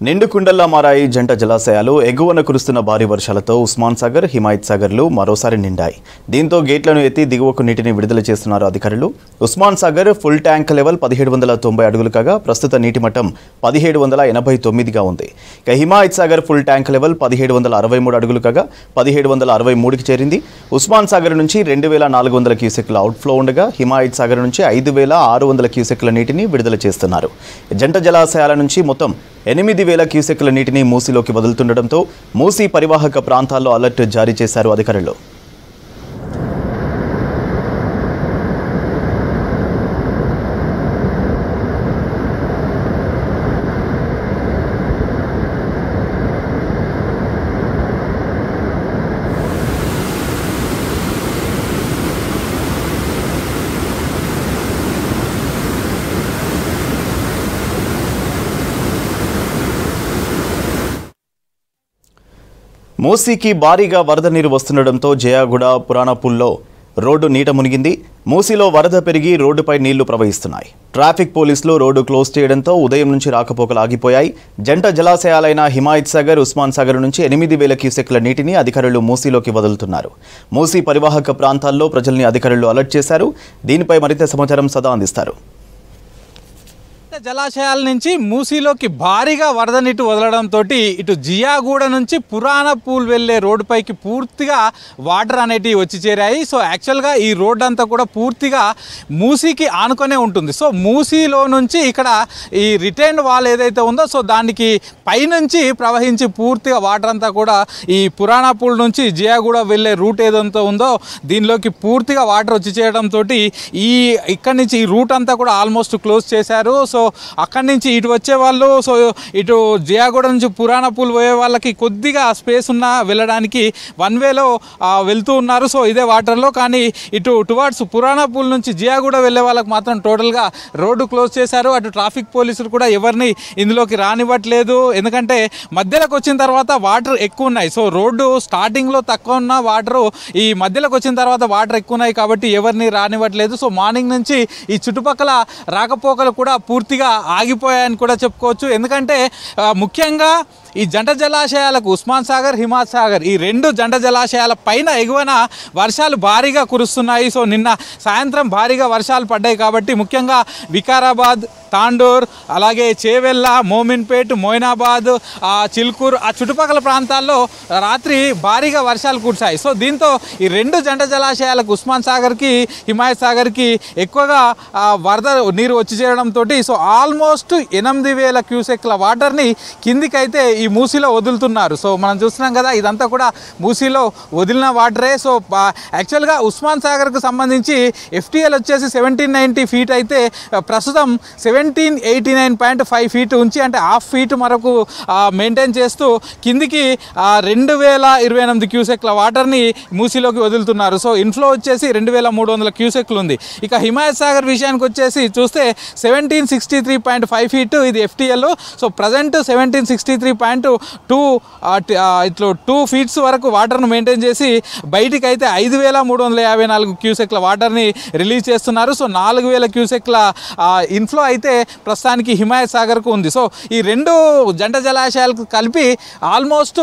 నిండుకుండల్లా మారాయి జంట జలాశయాలు. ఎగువన కురుస్తున్న భారీ వర్షాలతో ఉస్మాన్ సాగర్, హిమాయత్ సాగర్లు మరోసారి నిండాయి. దీంతో గేట్లను ఎత్తి దిగువకు నీటిని విడుదల చేస్తున్నారు అధికారులు. Osman Sagar full tank level 1790 అడుగులు కాగా ప్రస్తుత నీటి మట్టం 1789గా ఉంది. ఇక Himayat Sagar full tank level 1763 అడుగులు కాగా 1763కి చేరింది. ఉస్మాన్ సాగర్ నుంచి 2400 క్యూసెక్ల అవుట్ఫ్లో ఉండగా హిమాయత్ సాగర్ నుంచి 5600 క్యూసెక్ల నీటిని విడుదల చేస్తున్నారు. జంట జలాశయాల నుంచి మొత్తం 8000 క్యూసెక్ల నీటిని మూసీలోకి వదులుతుండటంతో మూసీ పరివాహక ప్రాంతాల్లో అలర్ట్ జారీ చేశారు అధికారులు. మూసీకి భారీగా వరద నీరు వస్తుండటంతో జయాగూడ పురాణపూల్లో రోడ్డు నీట మునిగింది. మూసీలో వరద పెరిగి రోడ్డుపై నీళ్లు ప్రవహిస్తున్నాయి. ట్రాఫిక్ పోలీసులు రోడ్డు క్లోజ్ చేయడంతో ఉదయం నుంచి రాకపోకలు ఆగిపోయాయి. జంట జలాశయాలైన హిమాయత్ సాగర్, ఉస్మాన్ సాగర్ నుంచి 8000 క్యూసెక్ల నీటిని అధికారులు మూసీలోకి వదులుతున్నారు. మూసీ పరివాహక ప్రాంతాల్లో ప్రజల్ని అధికారులు అలర్ట్ చేశారు. దీనిపై మరింత సమాచారం సదా అందిస్తారు. జలాశయాల నుంచి మూసీలోకి భారీగా వరద నీటి వదలడంతో ఇటు జియాగూడ నుంచి పురాణపూల్ వెళ్లే రోడ్డుపైకి పూర్తిగా వాటర్ అనేటివి వచ్చి చేరాయి. సో యాక్చువల్గా ఈ రోడ్ అంతా కూడా పూర్తిగా మూసీకి ఆనుకొనే ఉంటుంది. సో మూసీలో నుంచి ఇక్కడ ఈ రిటైన్ వాల్ ఏదైతే ఉందో సో దానికి పైనుంచి ప్రవహించి పూర్తిగా వాటర్ అంతా కూడా ఈ పురాణపూల్ నుంచి జియాగూడ వెళ్లే రూట్ ఏదంతా ఉందో దీనిలోకి పూర్తిగా వాటర్ వచ్చి చేయడంతో ఇక్కడి నుంచి ఈ రూట్ అంతా కూడా ఆల్మోస్ట్ క్లోజ్ చేశారు. సో అక్కడి నుంచి ఇటు వచ్చే వాళ్ళు సో ఇటు జియాగూడ నుంచి పురాణపూల్ పోయే వాళ్ళకి కొద్దిగా స్పేస్ ఉన్న వెళ్ళడానికి వన్ వేలో వెళ్తూ ఉన్నారు. సో ఇదే వాటర్లో. కానీ ఇటు టువార్డ్స్ పురాణపూల్ నుంచి జియాగూడ వెళ్ళే వాళ్ళకి మాత్రం టోటల్గా రోడ్డు క్లోజ్ చేశారు. అటు ట్రాఫిక్ పోలీసులు కూడా ఎవరిని ఇందులోకి రానివ్వట్లేదు. ఎందుకంటే మధ్యలోకి వచ్చిన తర్వాత వాటర్ ఎక్కువ ఉన్నాయి. సో రోడ్డు స్టార్టింగ్లో తక్కువ ఉన్న వాటరు ఈ మధ్యలోకి వచ్చిన తర్వాత వాటర్ ఎక్కువ ఉన్నాయి కాబట్టి ఎవరిని రానివ్వట్లేదు. సో మార్నింగ్ నుంచి ఈ చుట్టుపక్కల రాకపోకలు కూడా పూర్తిగా ఆగిపోయాయని కూడా చెప్పుకోవచ్చు. ఎందుకంటే ముఖ్యంగా ఈ జంట జలాశయాలకు ఉస్మాన్ సాగర్, హిమాయత్ సాగర్ ఈ రెండు జంట జలాశయాల పైన ఎగువన వర్షాలు భారీగా కురుస్తున్నాయి. సో నిన్న సాయంత్రం భారీగా వర్షాలు పడ్డాయి కాబట్టి ముఖ్యంగా వికారాబాద్, తాండూర్, అలాగే చేవెళ్ళ, మోమిన్పేట్, మొయినాబాద్, చిల్కూర్ ఆ చుట్టుపక్కల ప్రాంతాల్లో రాత్రి భారీగా వర్షాలు కురిశాయి. సో దీంతో ఈ రెండు జంట జలాశయాలకు ఉస్మాన్ సాగర్కి, హిమాయత్ సాగర్కి ఎక్కువగా వరద నీరు వచ్చి చేరడంతో సో ఆల్మోస్ట్ 8000 క్యూసెక్ల వాటర్ని కిందికైతే ఈ మూసీలో వదులుతున్నారు. సో మనం చూస్తున్నాం కదా ఇదంతా కూడా మూసీలో వదిలిన వాటరే. సో యాక్చువల్గా ఉస్మాన్ సాగర్కు సంబంధించి FTL వచ్చేసి 1790 ఫీట్ అయితే ప్రస్తుతం 1789.5 ఫీట్ ఉంచి అంటే హాఫ్ ఫీట్ వరకు మెయింటైన్ చేస్తూ కిందికి 2028 క్యూసెక్ల వాటర్ని మూసీలోకి వదులుతున్నారు. సో ఇన్ఫ్లో వచ్చేసి 2300 క్యూసెక్లు ఉంది. ఇక హిమాయత్ సాగర్ విషయానికి వచ్చేసి చూస్తే 1763.5 ఫీట్ ఇది FTL. సో ప్రజెంట్ 1763.2 ఇట్లా 2 ఫీట్స్ వరకు వాటర్ను మెయింటైన్ చేసి బయటికి అయితే 5354 క్యూసెక్ల వాటర్ని రిలీజ్ చేస్తున్నారు. సో 4000 క్యూసెక్ల ఇన్ఫ్లో అయితే ప్రస్తుతానికి హిమాయత్ సాగర్కు ఉంది. సో ఈ రెండు జంట జలాశయాలకు కలిపి ఆల్మోస్ట్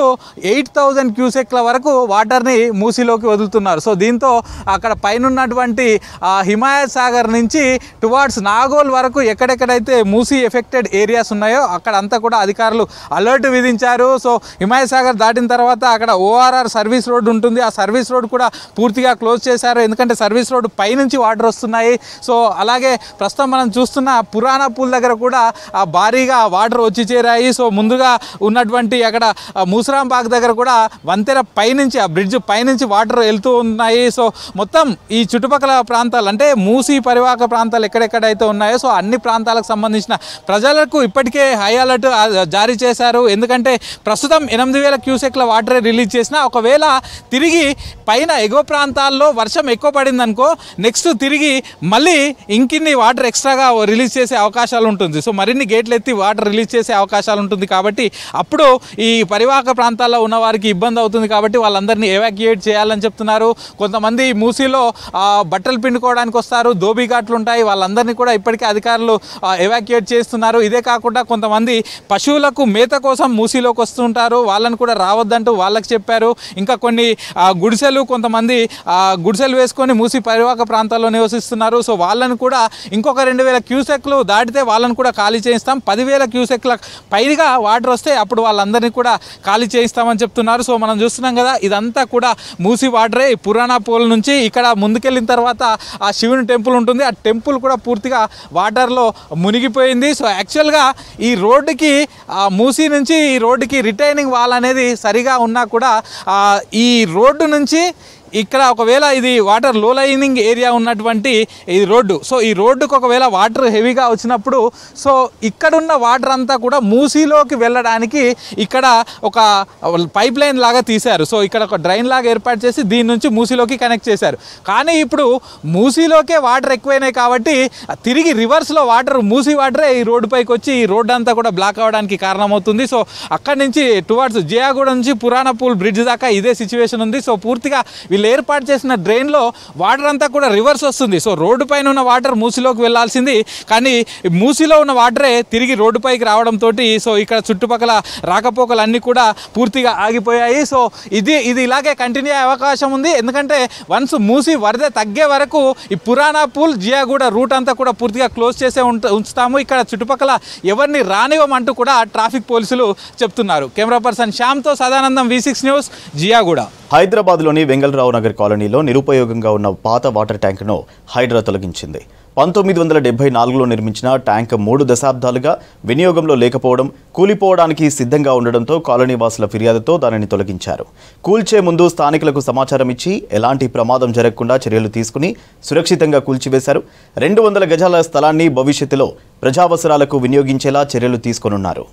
8000 క్యూసెక్ల వరకు వాటర్ని మూసీలోకి వదులుతున్నారు. సో దీంతో అక్కడ పైన ఉన్నటువంటి హిమాయత్ సాగర్ నుంచి టువార్డ్స్ నాగోల్ వరకు ఎక్కడెక్కడైతే మూసీ ఎఫెక్టెడ్ ఏరియాస్ ఉన్నాయో అక్కడ అంతా కూడా అధికారులు అలర్ట్ విధించారు. సో హిమాయత్ సాగర్ దాటిన తర్వాత అక్కడ ORR సర్వీస్ రోడ్ ఉంటుంది. ఆ సర్వీస్ రోడ్ కూడా పూర్తిగా క్లోజ్ చేశారు. ఎందుకంటే సర్వీస్ రోడ్ పైనుంచి వాటర్ వస్తున్నాయి. సో అలాగే ప్రస్తుతం మనం చూస్తున్న పురాణపూల్ దగ్గర కూడా భారీగా వాటర్ వచ్చి చేరాయి. సో ముందుగా ఉన్నటువంటి అక్కడ మూసరాంబాగ్ దగ్గర కూడా వంతెన పైనుంచి ఆ బ్రిడ్జ్ పైనుంచి వాటర్ వెళ్తూ ఉన్నాయి. సో మొత్తం ఈ చుట్టుపక్కల ప్రాంతాలు అంటే మూసీ పరివాహక ప్రాంతాలు ఎక్కడెక్కడైతే ఉన్నాయో సో అన్ని ప్రాంతాలకు జిల్లాలకు సంబంధించిన ప్రజలకు ఇప్పటికే హై అలర్ట్ జారీ చేశారు. ఎందుకంటే ప్రస్తుతం 8,000 క్యూసెక్ల వాటరే రిలీజ్ చేసినా ఒకవేళ తిరిగి పైన ఎగువ ప్రాంతాల్లో వర్షం ఎక్కువ పడిందనుకో నెక్స్ట్ తిరిగి మళ్ళీ ఇంకిన్ని వాటర్ ఎక్స్ట్రాగా రిలీజ్ చేసే అవకాశాలు ఉంటుంది. సో మరిన్ని గేట్లు ఎత్తి వాటర్ రిలీజ్ చేసే అవకాశాలు ఉంటుంది కాబట్టి అప్పుడు ఈ పరివాహక ప్రాంతాల్లో ఉన్న వారికి ఇబ్బంది అవుతుంది కాబట్టి వాళ్ళందరినీ ఎవాక్యుయేట్ చేయాలని చెప్తున్నారు. కొంతమంది మూసీలో బట్టలు పిండుకోవడానికి వస్తారు, దోబీ ఘాట్లు ఉంటాయి, వాళ్ళందరినీ కూడా ఇప్పటికే అధికారులు ఎవాక్యుయేట్ చేస్తున్నారు. ఇదే కాకుండా కొంతమంది పశువులకు మేత కోసం మూసీలోకి వస్తుంటారు, వాళ్ళని కూడా రావద్దంటూ వాళ్ళకి చెప్పారు. ఇంకా కొన్ని గుడిసెలు కొంతమంది గుడిసెలు వేసుకొని మూసీ పరివాహక ప్రాంతాల్లో నివసిస్తున్నారు. సో వాళ్ళని కూడా ఇంకొక 2,000 క్యూసెక్లు దాటితే వాళ్ళని కూడా ఖాళీ చేయిస్తాం. 10,000 క్యూసెక్ల పైగా వాటర్ వస్తే అప్పుడు వాళ్ళందరినీ కూడా ఖాళీ చేయిస్తామని చెప్తున్నారు. సో మనం చూస్తున్నాం కదా, ఇదంతా కూడా మూసీ వాటరే. పురాణా పోల్ నుంచి ఇక్కడ ముందుకెళ్ళిన తర్వాత ఆ శివుని టెంపుల్ ఉంటుంది, ఆ టెంపుల్ కూడా పూర్తిగా వాటర్లో మునిగిపోయింది. సో యాక్చువల్గా ఈ రోడ్డుకి మూసీ నుంచి ఈ రోడ్డుకి రిటైనింగ్ వాల్ అనేది సరిగా ఉన్నా కూడా ఈ రోడ్డు నుంచి ఇక్కడ ఒకవేళ ఇది వాటర్ లో లైనింగ్ ఏరియా ఉన్నటువంటి ఈ రోడ్డు, సో ఈ రోడ్డుకు ఒకవేళ వాటర్ హెవీగా వచ్చినప్పుడు సో ఇక్కడున్న వాటర్ అంతా కూడా మూసీలోకి వెళ్ళడానికి ఇక్కడ ఒక పైప్ లైన్ లాగా తీశారు. సో ఇక్కడ ఒక డ్రైన్ లాగా ఏర్పాటు చేసి దీని నుంచి మూసీలోకి కనెక్ట్ చేశారు. కానీ ఇప్పుడు మూసీలోకే వాటర్ ఎక్కువైనాయి కాబట్టి తిరిగి రివర్స్లో వాటర్ మూసీ వాటరే ఈ రోడ్డు పైకి వచ్చి ఈ రోడ్డు అంతా కూడా బ్లాక్ అవ్వడానికి కారణమవుతుంది. సో అక్కడి నుంచి టువర్డ్స్ జియాగూడ నుంచి పురాణా పూల్ బ్రిడ్జ్ దాకా ఇదే సిచ్యువేషన్ ఉంది. సో పూర్తిగా ఏర్పాటు చేసిన డ్రైన్లో వాటర్ అంతా కూడా రివర్స్ వస్తుంది. సో రోడ్డు పైన ఉన్న వాటర్ మూసీలోకి వెళ్లాల్సింది, కానీ మూసీలో ఉన్న వాటరే తిరిగి రోడ్డు పైకి రావడంతో సో ఇక్కడ చుట్టుపక్కల రాకపోకలు అన్నీ కూడా పూర్తిగా ఆగిపోయాయి. సో ఇది ఇలాగే కంటిన్యూ అయ్యే అవకాశం ఉంది. ఎందుకంటే వన్స్ మూసీ వరద తగ్గే వరకు ఈ పురాణా పూల్ జియాగూడ రూట్ అంతా కూడా పూర్తిగా క్లోజ్ చేసే ఉంచుతాము. ఇక్కడ చుట్టుపక్కల ఎవరిని రానివ్వమంటూ కూడా ట్రాఫిక్ పోలీసులు చెప్తున్నారు. కెమెరా పర్సన్ శ్యామ్తో సదానందం, V6 న్యూస్, జియాగూడ. హైదరాబాద్లోని వెంగళరావు నగర్ కాలనీలో నిరుపయోగంగా ఉన్న పాత వాటర్ ట్యాంకును హైడ్రా తొలగించింది. 1974లో నిర్మించిన ట్యాంక్ 3 దశాబ్దాలుగా వినియోగంలో లేకపోవడం, కూలిపోవడానికి సిద్ధంగా ఉండడంతో కాలనీ వాసుల ఫిర్యాదుతో దానిని తొలగించారు. కూల్చే ముందు స్థానికులకు సమాచారం ఇచ్చి ఎలాంటి ప్రమాదం జరగకుండా చర్యలు తీసుకుని సురక్షితంగా కూల్చివేశారు. 200 గజాల స్థలాన్ని భవిష్యత్తులో ప్రజావసరాలకు వినియోగించేలా చర్యలు తీసుకోనున్నారు.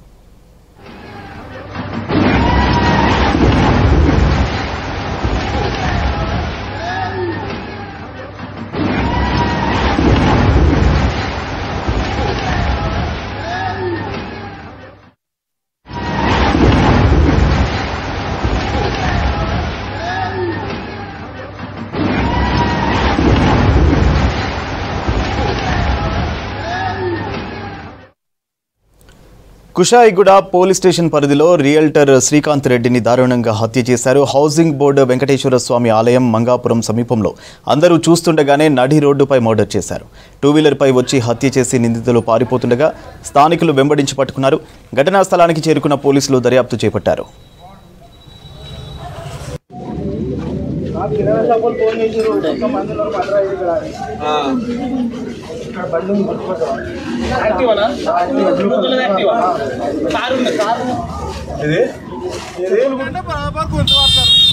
కుషాయిగూడ పోలీస్ స్టేషన్ పరిధిలో రియల్టర్ శ్రీకాంత్ రెడ్డిని దారుణంగా హత్య చేశారు. హౌసింగ్ బోర్డు వెంకటేశ్వర స్వామి ఆలయం మంగాపురం సమీపంలో అందరూ చూస్తుండగానే నడి రోడ్డుపై మర్డర్ చేశారు. 2వీలర్పై వచ్చి హత్య చేసి నిందితులు పారిపోతుండగా స్థానికులు వెంబడించి పట్టుకున్నారు. ఘటనా స్థలానికి చేరుకున్న పోలీసులు దర్యాప్తు చేపట్టారు.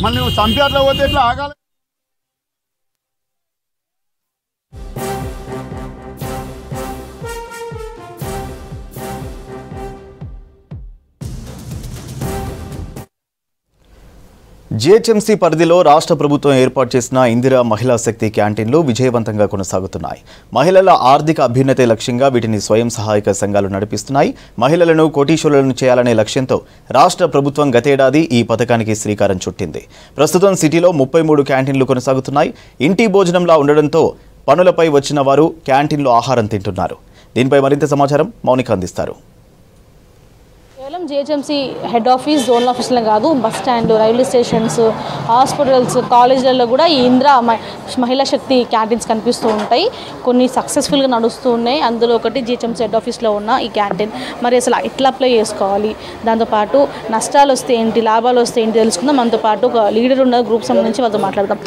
మళ్ళీ సంప్యాట్లో పోతే ఎట్లా ఆగాలి? జీహెచ్ఎంసీ పరిధిలో రాష్ట్ర ప్రభుత్వం ఏర్పాటు చేసిన ఇందిరా మహిళా శక్తి క్యాంటీన్లు విజయవంతంగా కొనసాగుతున్నాయి. మహిళల ఆర్థిక అభ్యున్నతే లక్ష్యంగా వీటిని స్వయం సహాయక సంఘాలు నడిపిస్తున్నాయి. మహిళలను కోటీశ్వరులను చేయాలనే లక్ష్యంతో రాష్ట్ర ప్రభుత్వం గతేడాది ఈ పథకానికి శ్రీకారం చుట్టింది. ప్రస్తుతం సిటీలో 33 క్యాంటీన్లు కొనసాగుతున్నాయి. ఇంటి భోజనంలా ఉండడంతో పనులపై వచ్చిన వారు క్యాంటీన్లో ఆహారం తింటున్నారు. దీనిపై మరింత సమాచారం మౌనిక అందిస్తారు. కేవలం జీహెచ్ఎంసీ హెడ్ ఆఫీస్, జోనల్ ఆఫీసులే కాదు, bus stand, railway stations, hospitals, కాలేజీలలో కూడా ఈ ఇందిరా మహిళా శక్తి క్యాంటీన్స్ కనిపిస్తూ ఉంటాయి. కొన్ని సక్సెస్ఫుల్గా నడుస్తూ ఉన్నాయి. అందులో ఒకటి జీహెచ్ఎంసీ హెడ్ ఆఫీస్లో ఉన్న ఈ క్యాంటీన్. మరి అసలు ఎట్లా అప్లై చేసుకోవాలి, దాంతోపాటు నష్టాలు వస్తే ఏంటి, లాభాలు వస్తే ఏంటి తెలుసుకుందాం. మనతో పాటు ఒక లీడర్ ఉన్న గ్రూప్ సంబంధించి వాళ్ళతో మాట్లాడదాం.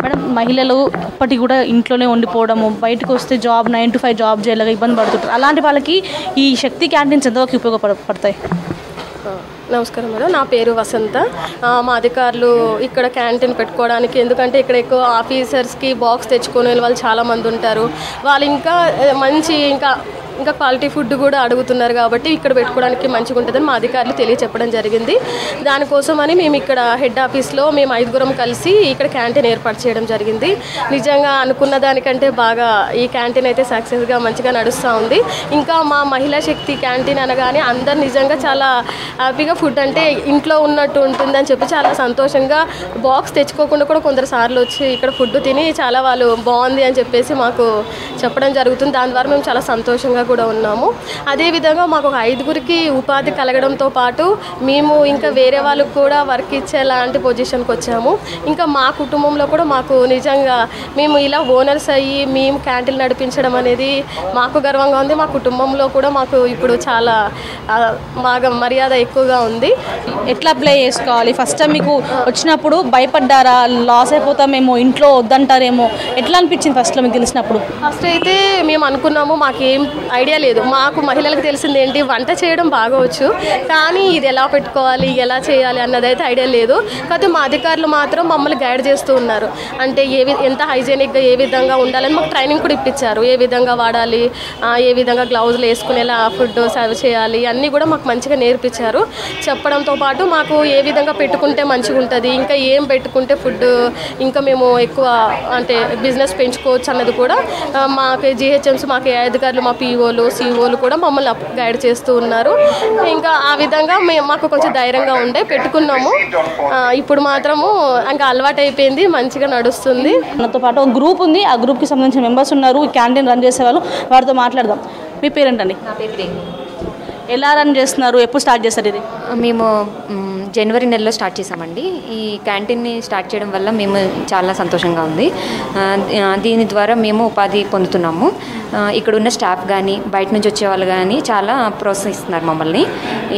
మేడం, మహిళలు ఇప్పటికి కూడా ఇంట్లోనే ఉండిపోవడము, బయటకు వస్తే జాబ్ 9 to 5 జాబ్ చేయలేక ఇబ్బంది పడుతుంటారు. అలాంటి వాళ్ళకి ఈ శక్తి క్యాంటీన్స్ ఎంతవరకు ఉపయోగపడతాయి? నమస్కారం మేడం, నా పేరు వసంత. మా అధికారులు ఇక్కడ క్యాంటీన్ పెట్టుకోవడానికి, ఎందుకంటే ఇక్కడ ఎక్కువ ఆఫీసర్స్కి బాక్స్ తెచ్చుకునే వాళ్ళు చాలామంది ఉంటారు. వాళ్ళు ఇంకా మంచి ఇంకా క్వాలిటీ ఫుడ్ కూడా అడుగుతున్నారు కాబట్టి ఇక్కడ పెట్టుకోవడానికి మంచిగా ఉంటుందని మా అధికారులు తెలియచెప్పడం జరిగింది. దానికోసమని మేము ఇక్కడ హెడ్ ఆఫీస్లో మేము 5 కలిసి ఇక్కడ క్యాంటీన్ ఏర్పాటు చేయడం జరిగింది. నిజంగా అనుకున్న దానికంటే బాగా ఈ క్యాంటీన్ అయితే సక్సెస్గా మంచిగా నడుస్తూ ఉంది. ఇంకా మా మహిళా శక్తి క్యాంటీన్ అనగానే అందరు నిజంగా చాలా హ్యాపీగా ఫుడ్ అంటే ఇంట్లో ఉన్నట్టు ఉంటుందని చెప్పి చాలా సంతోషంగా బాక్స్ తెచ్చుకోకుండా కూడా కొందరు సార్లు వచ్చి ఇక్కడ ఫుడ్ తిని చాలా వాళ్ళు బాగుంది అని చెప్పేసి మాకు చెప్పడం జరుగుతుంది. దాని ద్వారా మేము చాలా సంతోషంగా కూడా ఉన్నాము. అదేవిధంగా మాకు ఒక 5 ఉపాధి కలగడంతో పాటు మేము ఇంకా వేరే వాళ్ళకు కూడా వర్క్ ఇచ్చేలాంటి పొజిషన్కి వచ్చాము. ఇంకా మా కుటుంబంలో కూడా మాకు నిజంగా మేము ఇలా ఓనర్స్ అయ్యి మేము క్యాంటీన్ నడిపించడం అనేది మాకు గర్వంగా ఉంది. మా కుటుంబంలో కూడా మాకు ఇప్పుడు చాలా బాగా మర్యాద ఎక్కువగా ఉంది. ఎట్లా అప్లై చేసుకోవాలి? ఫస్ట్ టైం మీకు వచ్చినప్పుడు భయపడ్డారా? లాస్ అయిపోతామేమో, ఇంట్లో వద్దంటారేమో, ఎట్లా అనిపించింది ఫస్ట్లో మీకు తెలిసినప్పుడు? ఫస్ట్ అయితే మేము అనుకున్నాము, మాకేం ఐడియా లేదు. మాకు మహిళలకు తెలిసింది ఏంటి, వంట చేయడం బాగా వచ్చు, కానీ ఇది ఎలా పెట్టుకోవాలి, ఎలా చేయాలి అన్నదైతే ఐడియా లేదు. కాకపోతే మా అధికారులు మాత్రం మమ్మల్ని గైడ్ చేస్తూ ఉన్నారు. అంటే ఎంత హైజీనిక్గా ఏ విధంగా ఉండాలని మాకు ట్రైనింగ్ కూడా ఇప్పించారు. ఏ విధంగా వాడాలి, ఏ విధంగా గ్లౌజులు వేసుకునేలా ఫుడ్ సర్వ్ చేయాలి, అన్నీ కూడా మాకు మంచిగా నేర్పించారు. చెప్పడంతో పాటు మాకు ఏ విధంగా పెట్టుకుంటే మంచిగా ఉంటుంది, ఇంకా ఏం పెట్టుకుంటే ఫుడ్ ఇంకా మేము ఎక్కువ అంటే బిజినెస్ పెంచుకోవచ్చు అన్నది కూడా మాకు జిహెచ్ఎంసీ మాకు అధికారులు మా పీఓలు సిఓలు కూడా మమ్మల్ని గైడ్ చేస్తూ ఉన్నారు. ఇంకా ఆ విధంగా మాకు కొంచెం ధైర్యంగా ఉండే పెట్టుకున్నాము. ఇప్పుడు మాత్రము ఇంకా అలవాటు అయిపోయింది, మంచిగా నడుస్తుంది. నాతో పాటు ఒక గ్రూప్ ఉంది, ఆ గ్రూప్కి సంబంధించిన మెంబర్స్ ఉన్నారు, క్యాంటీన్ రన్ చేసేవాళ్ళు, వారితో మాట్లాడదాం. మీ పేరేంటండి? నా పేరు ఎలా రన్ చేస్తున్నారు, ఎప్పుడు స్టార్ట్ చేస్తారు? ఇది మేము జనవరి నెలలో స్టార్ట్ చేసామండి. ఈ క్యాంటీన్ని స్టార్ట్ చేయడం వల్ల మేము చాలా సంతోషంగా ఉంది. దీని ద్వారా మేము ఉపాధి పొందుతున్నాము. ఇక్కడ ఉన్న స్టాఫ్ కానీ బయట నుంచి వచ్చే వాళ్ళు కానీ చాలా ప్రోత్సహిస్తున్నారు మమ్మల్ని.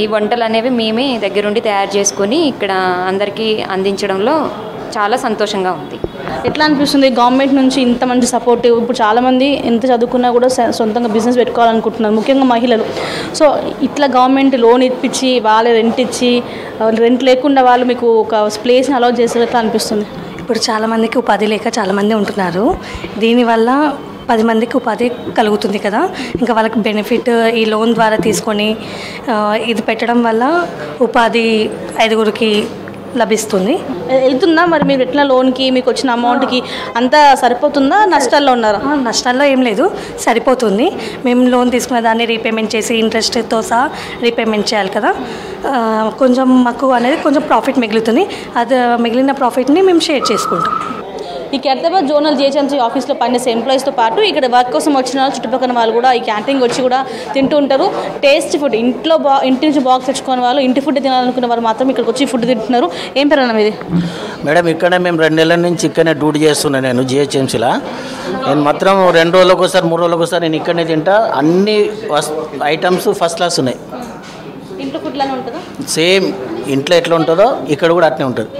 ఈ వంటలు అనేవి మేమే దగ్గరుండి తయారు చేసుకొని ఇక్కడ అందరికీ అందించడంలో చాలా సంతోషంగా ఉంది. ఎట్లా అనిపిస్తుంది గవర్నమెంట్ నుంచి ఇంత మంచి సపోర్ట్? ఇప్పుడు చాలామంది ఎంత చదువుకున్నా కూడా సొంతంగా బిజినెస్ పెట్టుకోవాలనుకుంటున్నారు, ముఖ్యంగా మహిళలు. సో ఇట్లా గవర్నమెంట్ లోన్ ఇప్పించి వాళ్ళే రెంట్ ఇచ్చి, రెంట్ లేకుండా వాళ్ళు మీకు ఒక ప్లేస్ని అలౌ చేసేది ఎట్లా అనిపిస్తుంది? ఇప్పుడు చాలామందికి ఉపాధి లేక చాలామంది ఉంటున్నారు. దీనివల్ల 10 మందికి ఉపాధి కలుగుతుంది కదా. ఇంకా వాళ్ళకి బెనిఫిట్ ఈ లోన్ ద్వారా తీసుకొని ఇది పెట్టడం వల్ల ఉపాధి 5 లభిస్తుంది. వెళ్తుందా మరి? మీరు ఎట్లా లోన్కి మీకు వచ్చిన అమౌంట్కి అంతా సరిపోతుందా? నష్టాల్లో ఉన్నారా? నష్టాల్లో ఏం లేదు, సరిపోతుంది. మేము లోన్ తీసుకున్న దాన్ని రీపేమెంట్ చేసి ఇంట్రెస్ట్తో సహా రీపేమెంట్ చేయాలి కదా. కొంచెం మాకు అనేది కొంచెం ప్రాఫిట్ మిగులుతుంది. అది మిగిలిన ప్రాఫిట్ని మేము షేర్ చేసుకుంటాం. ఈ ఖైరతాబాద్ జోనల్ జిహెచ్ఎంసీ ఆఫీస్లో పనిచేసే ఎంప్లాయీస్తో పాటు ఇక్కడ వర్క్ కోసం వచ్చిన చుట్టుపక్కల వాళ్ళు కూడా ఈ క్యాంటీన్కి వచ్చి కూడా తింటూ ఉంటారు. టేస్ట్ ఫుడ్ ఇంటి నుంచి బాక్స్ తెచ్చుకునే వాళ్ళు, ఇంటి ఫుడ్ తినాలనుకునే వాళ్ళు మాత్రం ఇక్కడికి వచ్చి ఫుడ్ తింటున్నారు. ఏం పేరు అన్న ఇది? మేడం, ఇక్కడే మేము 2 నెలల నుంచి ఇక్కడనే డ్యూటీ చేస్తున్నాను. నేను జిహెచ్ఎంసీలో నేను మాత్రం 2 రోజులకు ఒకసారి 3 రోజులకు ఒకసారి నేను ఇక్కడనే తింటా. అన్ని ఐటమ్స్ ఫస్ట్ క్లాస్ ఉన్నాయి. ఇంట్లో ఫుడ్లానే ఉంటుందా? సేమ్ ఇంట్లో ఎట్లా ఉంటుందో ఇక్కడ కూడా అట్నే ఉంటుంది.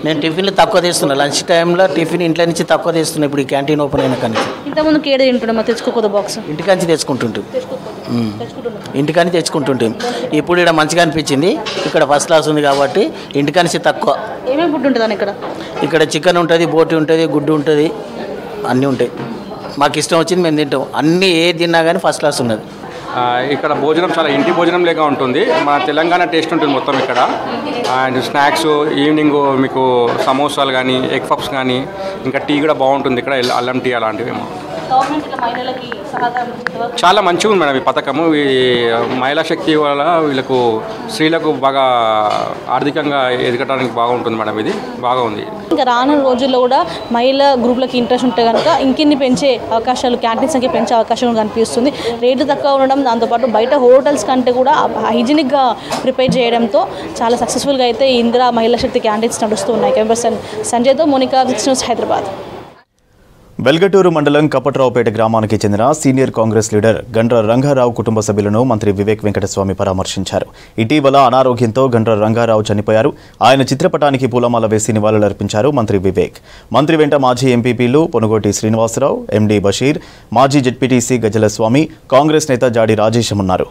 నేను టిఫిన్లు తక్కువ తీస్తున్నా, లంచ్ టైంలో టిఫిన్ ఇంట్లో నుంచి తక్కువ తీస్తున్నా. ఇప్పుడు ఈ క్యాంటీన్ ఓపెన్ అయిన కానీ ఇంతకుముందు కేడ తింటున్నాం, తెచ్చుకోకూడదు బాక్స్ ఇంటికాంచి తెచ్చుకుంటుంటాం, ఇంటికాని తెచ్చుకుంటుంటాం. ఇప్పుడు ఇక్కడ మంచిగా అనిపించింది, ఇక్కడ ఫస్ట్ క్లాస్ ఉంది కాబట్టి ఇంటికానించి తక్కువ. ఏమేమి ఫుడ్ ఉంటుందని ఇక్కడ? ఇక్కడ చికెన్ ఉంటుంది, బోటి ఉంటుంది, గుడ్డు ఉంటుంది, అన్నీ ఉంటాయి. మాకు ఇష్టం వచ్చింది మేము తింటాం. అన్నీ ఏది తిన్నా కానీ ఫస్ట్ క్లాస్ ఉన్నది. ఇక్కడ భోజనం చాలా ఇంటి భోజనం లేక ఉంటుంది. మన తెలంగాణ టేస్ట్ ఉంటుంది మొత్తం ఇక్కడ. అండ్ స్నాక్స్ ఈవినింగ్ మీకు సమోసాలు కానీ, ఎగ్ పఫ్స్ కానీ, ఇంకా టీ కూడా బాగుంటుంది ఇక్కడ, అల్లం టీ అలాంటివి. చాలా మంచిగా ఉంది మేడం ఈ పథకము. ఈ మహిళా శక్తి వల్ల వీళ్ళకు స్త్రీలకు బాగా ఆర్థికంగా ఎదగడానికి బాగుంటుంది మేడం. ఇది బాగా ఉంది. ఇంకా రానున్న రోజుల్లో కూడా మహిళా గ్రూప్లకి ఇంట్రెస్ట్ ఉంటే కనుక ఇంకిన్ని పెంచే అవకాశాలు, క్యాంటీన్ సంఖ్య పెంచే అవకాశం కనిపిస్తుంది. రేట్లు తక్కువ ఉండడం, దాంతోపాటు బయట హోటల్స్ కంటే కూడా హైజీనిక్గా ప్రిపేర్ చేయడంతో చాలా సక్సెస్ఫుల్గా అయితే ఇందిరా మహిళా శక్తి క్యాంటీన్స్ నడుస్తూ ఉన్నాయి. కెమెరా సంజయ్తో మోనికా, న్యూస్, హైదరాబాద్. వెల్గటూరు మండలం కపట్రావుపేట గ్రామానికి చెందిన సీనియర్ కాంగ్రెస్ లీడర్ గండ్ర రంగారావు కుటుంబ సభ్యులను మంత్రి వివేక్ వెంకటస్వామి పరామర్శించారు. ఇటీవల అనారోగ్యంతో గండ్ర రంగారావు చనిపోయారు. ఆయన చిత్రపటానికి పూలమాల వేసి నివాళులర్పించారు మంత్రి వివేక్. మంత్రి వెంట మాజీ ఎంపీపీలు పొనుగోటి శ్రీనివాసరావు, ఎండి బషీర్, మాజీ జెడ్పీటీసీ గజల స్వామి, కాంగ్రెస్ నేత జాడి రాజేశం ఉన్నారు.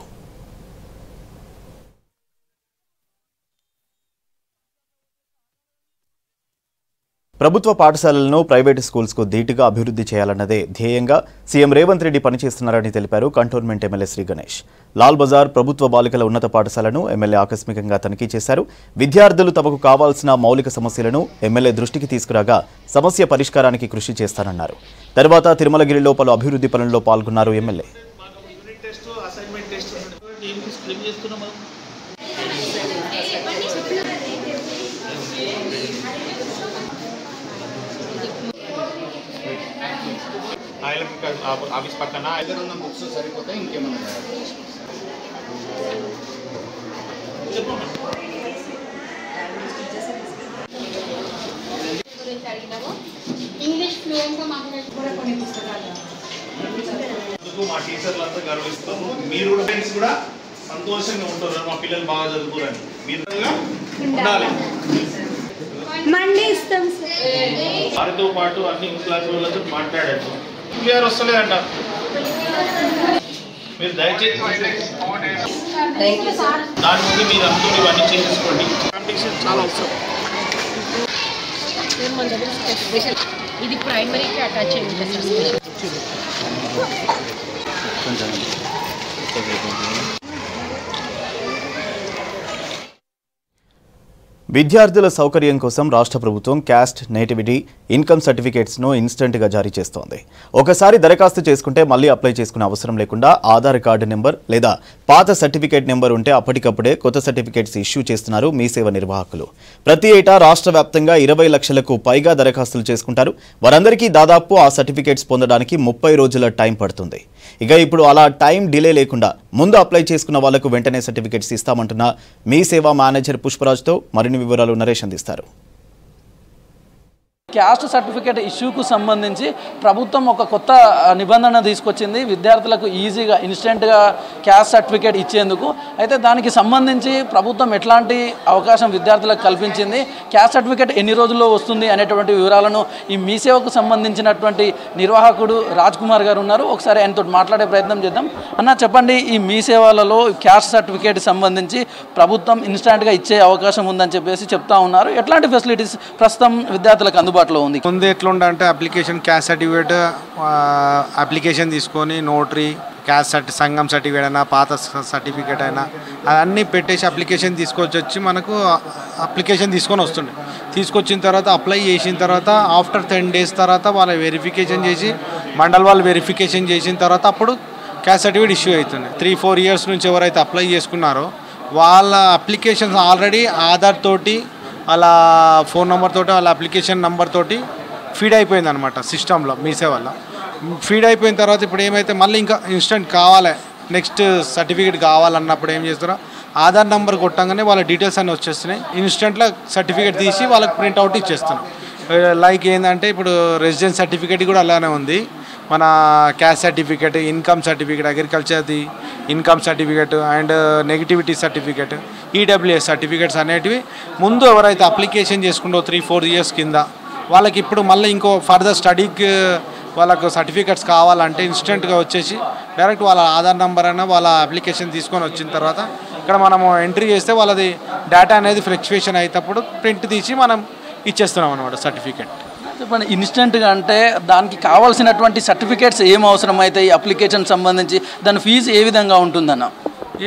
ప్రభుత్వ పాఠశాలలను ప్రైవేటు స్కూల్స్కు ధీటుగా అభివృద్ధి చేయాలన్నదే ధ్యేయంగా సీఎం రేవంత్ రెడ్డి పనిచేస్తున్నారని తెలిపారు కంటోన్మెంట్ ఎమ్మెల్యే శ్రీ గణేష్. లాల్ బజార్ ప్రభుత్వ బాలికల ఉన్నత పాఠశాలను ఎమ్మెల్యే ఆకస్మికంగా తనిఖీ చేశారు. విద్యార్థులు తమకు కావాల్సిన మౌలిక సమస్యలను ఎమ్మెల్యే దృష్టికి తీసుకురాగా సమస్య పరిష్కారానికి కృషి చేస్తానన్నారు. తర్వాత తిరుమలగిరిలో పలు అభివృద్ధి పనుల్లో పాల్గొన్నారు ఎమ్మెల్యే. ఆఫీస్ పక్కన ఉన్న బుక్స్ సరిపోతే ఇంకేమన్నా ఇంగ్లీష్ ఫ్లూయెంట్గా మాట్లాడుకోవడం కొన్ని పుస్తకాలు మా టీచర్లంతా గర్విస్తాము. మీరు ఫ్రెండ్స్ కూడా సంతోషంగా ఉంటారు. మా పిల్లలు బాగా చదువుకోరని మీరు ఉండాలి. మండే ఇస్తాం వారితో పాటు అన్ని క్లాస్ వాళ్ళతో మాట్లాడారు. క్లియర్ వస్తలేదంట. మీరు దయచేసి దాని ముందు మీరు అందరూ ఇవన్నీ చేసేసుకోండి. కాంపిటీషన్ చాలా అవసరం. ఇది ప్రైమరీకి అటాచ్ అయ్యి ఉంటుంది. విద్యార్థుల సౌకర్యం కోసం రాష్ట్ర ప్రభుత్వం క్యాస్ట్, నేటివిటీ, ఇన్కమ్ సర్టిఫికేట్స్ను ఇన్స్టెంట్గా జారీ చేస్తోంది. ఒకసారి దరఖాస్తు చేసుకుంటే మళ్ళీ అప్లై చేసుకునే అవసరం లేకుండా ఆధార్ కార్డు నెంబర్ లేదా పాత సర్టిఫికేట్ నెంబర్ ఉంటే అప్పటికప్పుడే కొత్త సర్టిఫికేట్స్ ఇష్యూ చేస్తున్నారు మీ సేవ నిర్వాహకులు. ప్రతి ఏటా రాష్ట్ర వ్యాప్తంగా 20 లక్షలకు పైగా దరఖాస్తులు చేసుకుంటారు. వారందరికీ దాదాపు ఆ సర్టిఫికేట్స్ పొందడానికి 30 రోజుల టైం పడుతుంది. ఇక ఇప్పుడు అలా టైం డిలే లేకుండా ముందు అప్లై చేసుకున్న వాళ్లకు వెంటనే సర్టిఫికేట్స్ ఇస్తామంటున్న మీ సేవా మేనేజర్ పుష్పరాజ్తో మరిన్ని వివరాలు నరేష్ అందిస్తారు. క్యాస్ట్ సర్టిఫికేట్ ఇష్యూకు సంబంధించి ప్రభుత్వం ఒక కొత్త నిబంధన తీసుకొచ్చింది. విద్యార్థులకు ఈజీగా ఇన్స్టెంట్గా క్యాస్ట్ సర్టిఫికేట్ ఇచ్చేందుకు. అయితే దానికి సంబంధించి ప్రభుత్వం ఎట్లాంటి అవకాశం విద్యార్థులకు కల్పించింది, క్యాస్ట్ సర్టిఫికేట్ ఎన్ని రోజుల్లో వస్తుంది అనేటువంటి వివరాలను ఈ మీ సేవకు సంబంధించినటువంటి నిర్వాహకుడు రాజ్ కుమార్ గారు ఉన్నారు. ఒకసారి ఆయనతో మాట్లాడే ప్రయత్నం చేద్దాం. అన్న చెప్పండి, ఈ మీ సేవలలో క్యాస్ట్ సర్టిఫికేట్ సంబంధించి ప్రభుత్వం ఇన్స్టెంట్గా ఇచ్చే అవకాశం ఉందని చెప్పేసి చెప్తా ఉన్నారు. ఎట్లాంటి ఫెసిలిటీస్ ప్రస్తుతం విద్యార్థులకు అందుబాటులో ఉంది? ముందు ఎట్లుండంటే అప్లికేషన్ క్యాస్ట్ సర్టిఫికేట్ అప్లికేషన్ తీసుకొని నోటరీ క్యాస్ట్ సంఘం సర్టిఫికేట్ అయినా పాత సర్టిఫికేట్ అయినా అవన్నీ పెట్టేసి అప్లికేషన్ తీసుకొచ్చి మనకు అప్లికేషన్ తీసుకొని వస్తుండే. తీసుకొచ్చిన తర్వాత అప్లై చేసిన తర్వాత ఆఫ్టర్ 10 days తర్వాత వాళ్ళ వెరిఫికేషన్ చేసి మండల్ వాళ్ళు వెరిఫికేషన్ చేసిన తర్వాత అప్పుడు క్యాస్ట్ సర్టిఫికేట్ ఇష్యూ అవుతుంది. 3-4 years నుంచి ఎవరైతే అప్లై చేసుకున్నారో వాళ్ళ అప్లికేషన్స్ ఆల్రెడీ ఆధార్ తోటి అలా ఫోన్ నెంబర్ తోటి వాళ్ళ అప్లికేషన్ నెంబర్ తోటి ఫీడ్ అయిపోయింది అనమాట సిస్టంలో మీ సేవలో. ఫీడ్ అయిపోయిన తర్వాత ఇప్పుడు ఏమైతే మళ్ళీ ఇంకా ఇన్స్టెంట్ కావాలి, నెక్స్ట్ సర్టిఫికేట్ కావాలన్నప్పుడు ఏం చేస్తారో ఆధార్ నెంబర్ కొట్టంగానే వాళ్ళ డీటెయిల్స్ అన్నీ వచ్చేస్తున్నాయి. ఇన్స్టెంట్లో సర్టిఫికేట్ తీసి వాళ్ళకి ప్రింట్అవుట్ ఇచ్చేస్తున్నాం. లైక్ ఏంటంటే ఇప్పుడు రెసిడెన్స్ సర్టిఫికేట్ కూడా అలానే ఉంది. మన క్యాస్ట్ సర్టిఫికేట్, ఇన్కమ్ సర్టిఫికేట్, అగ్రికల్చర్ది income certificate and negativity certificate, EWS certificates అనేటివి ముందు ఎవరైతే అప్లికేషన్ చేసుకుంటో 3-4 years కింద వాళ్ళకి ఇప్పుడు మళ్ళీ ఇంకో ఫర్దర్ స్టడీకి వాళ్ళకు సర్టిఫికేట్స్ కావాలంటే ఇన్స్టెంట్గా వచ్చేసి డైరెక్ట్ వాళ్ళ ఆధార్ నెంబర్ అయినా వాళ్ళ అప్లికేషన్ తీసుకొని వచ్చిన తర్వాత ఇక్కడ మనము ఎంట్రీ చేస్తే వాళ్ళది డేటా అనేది ఫ్లక్చువేషన్ అయ్యేటప్పుడు ప్రింట్ తీసి మనం ఇచ్చేస్తున్నాం అనమాట సర్టిఫికేట్. చెప్పండి, ఇన్స్టెంట్గా అంటే దానికి కావాల్సినటువంటి సర్టిఫికేట్స్ ఏం అవసరం అవుతాయి, అప్లికేషన్ సంబంధించి దాని ఫీజు ఏ విధంగా ఉంటుందన్న?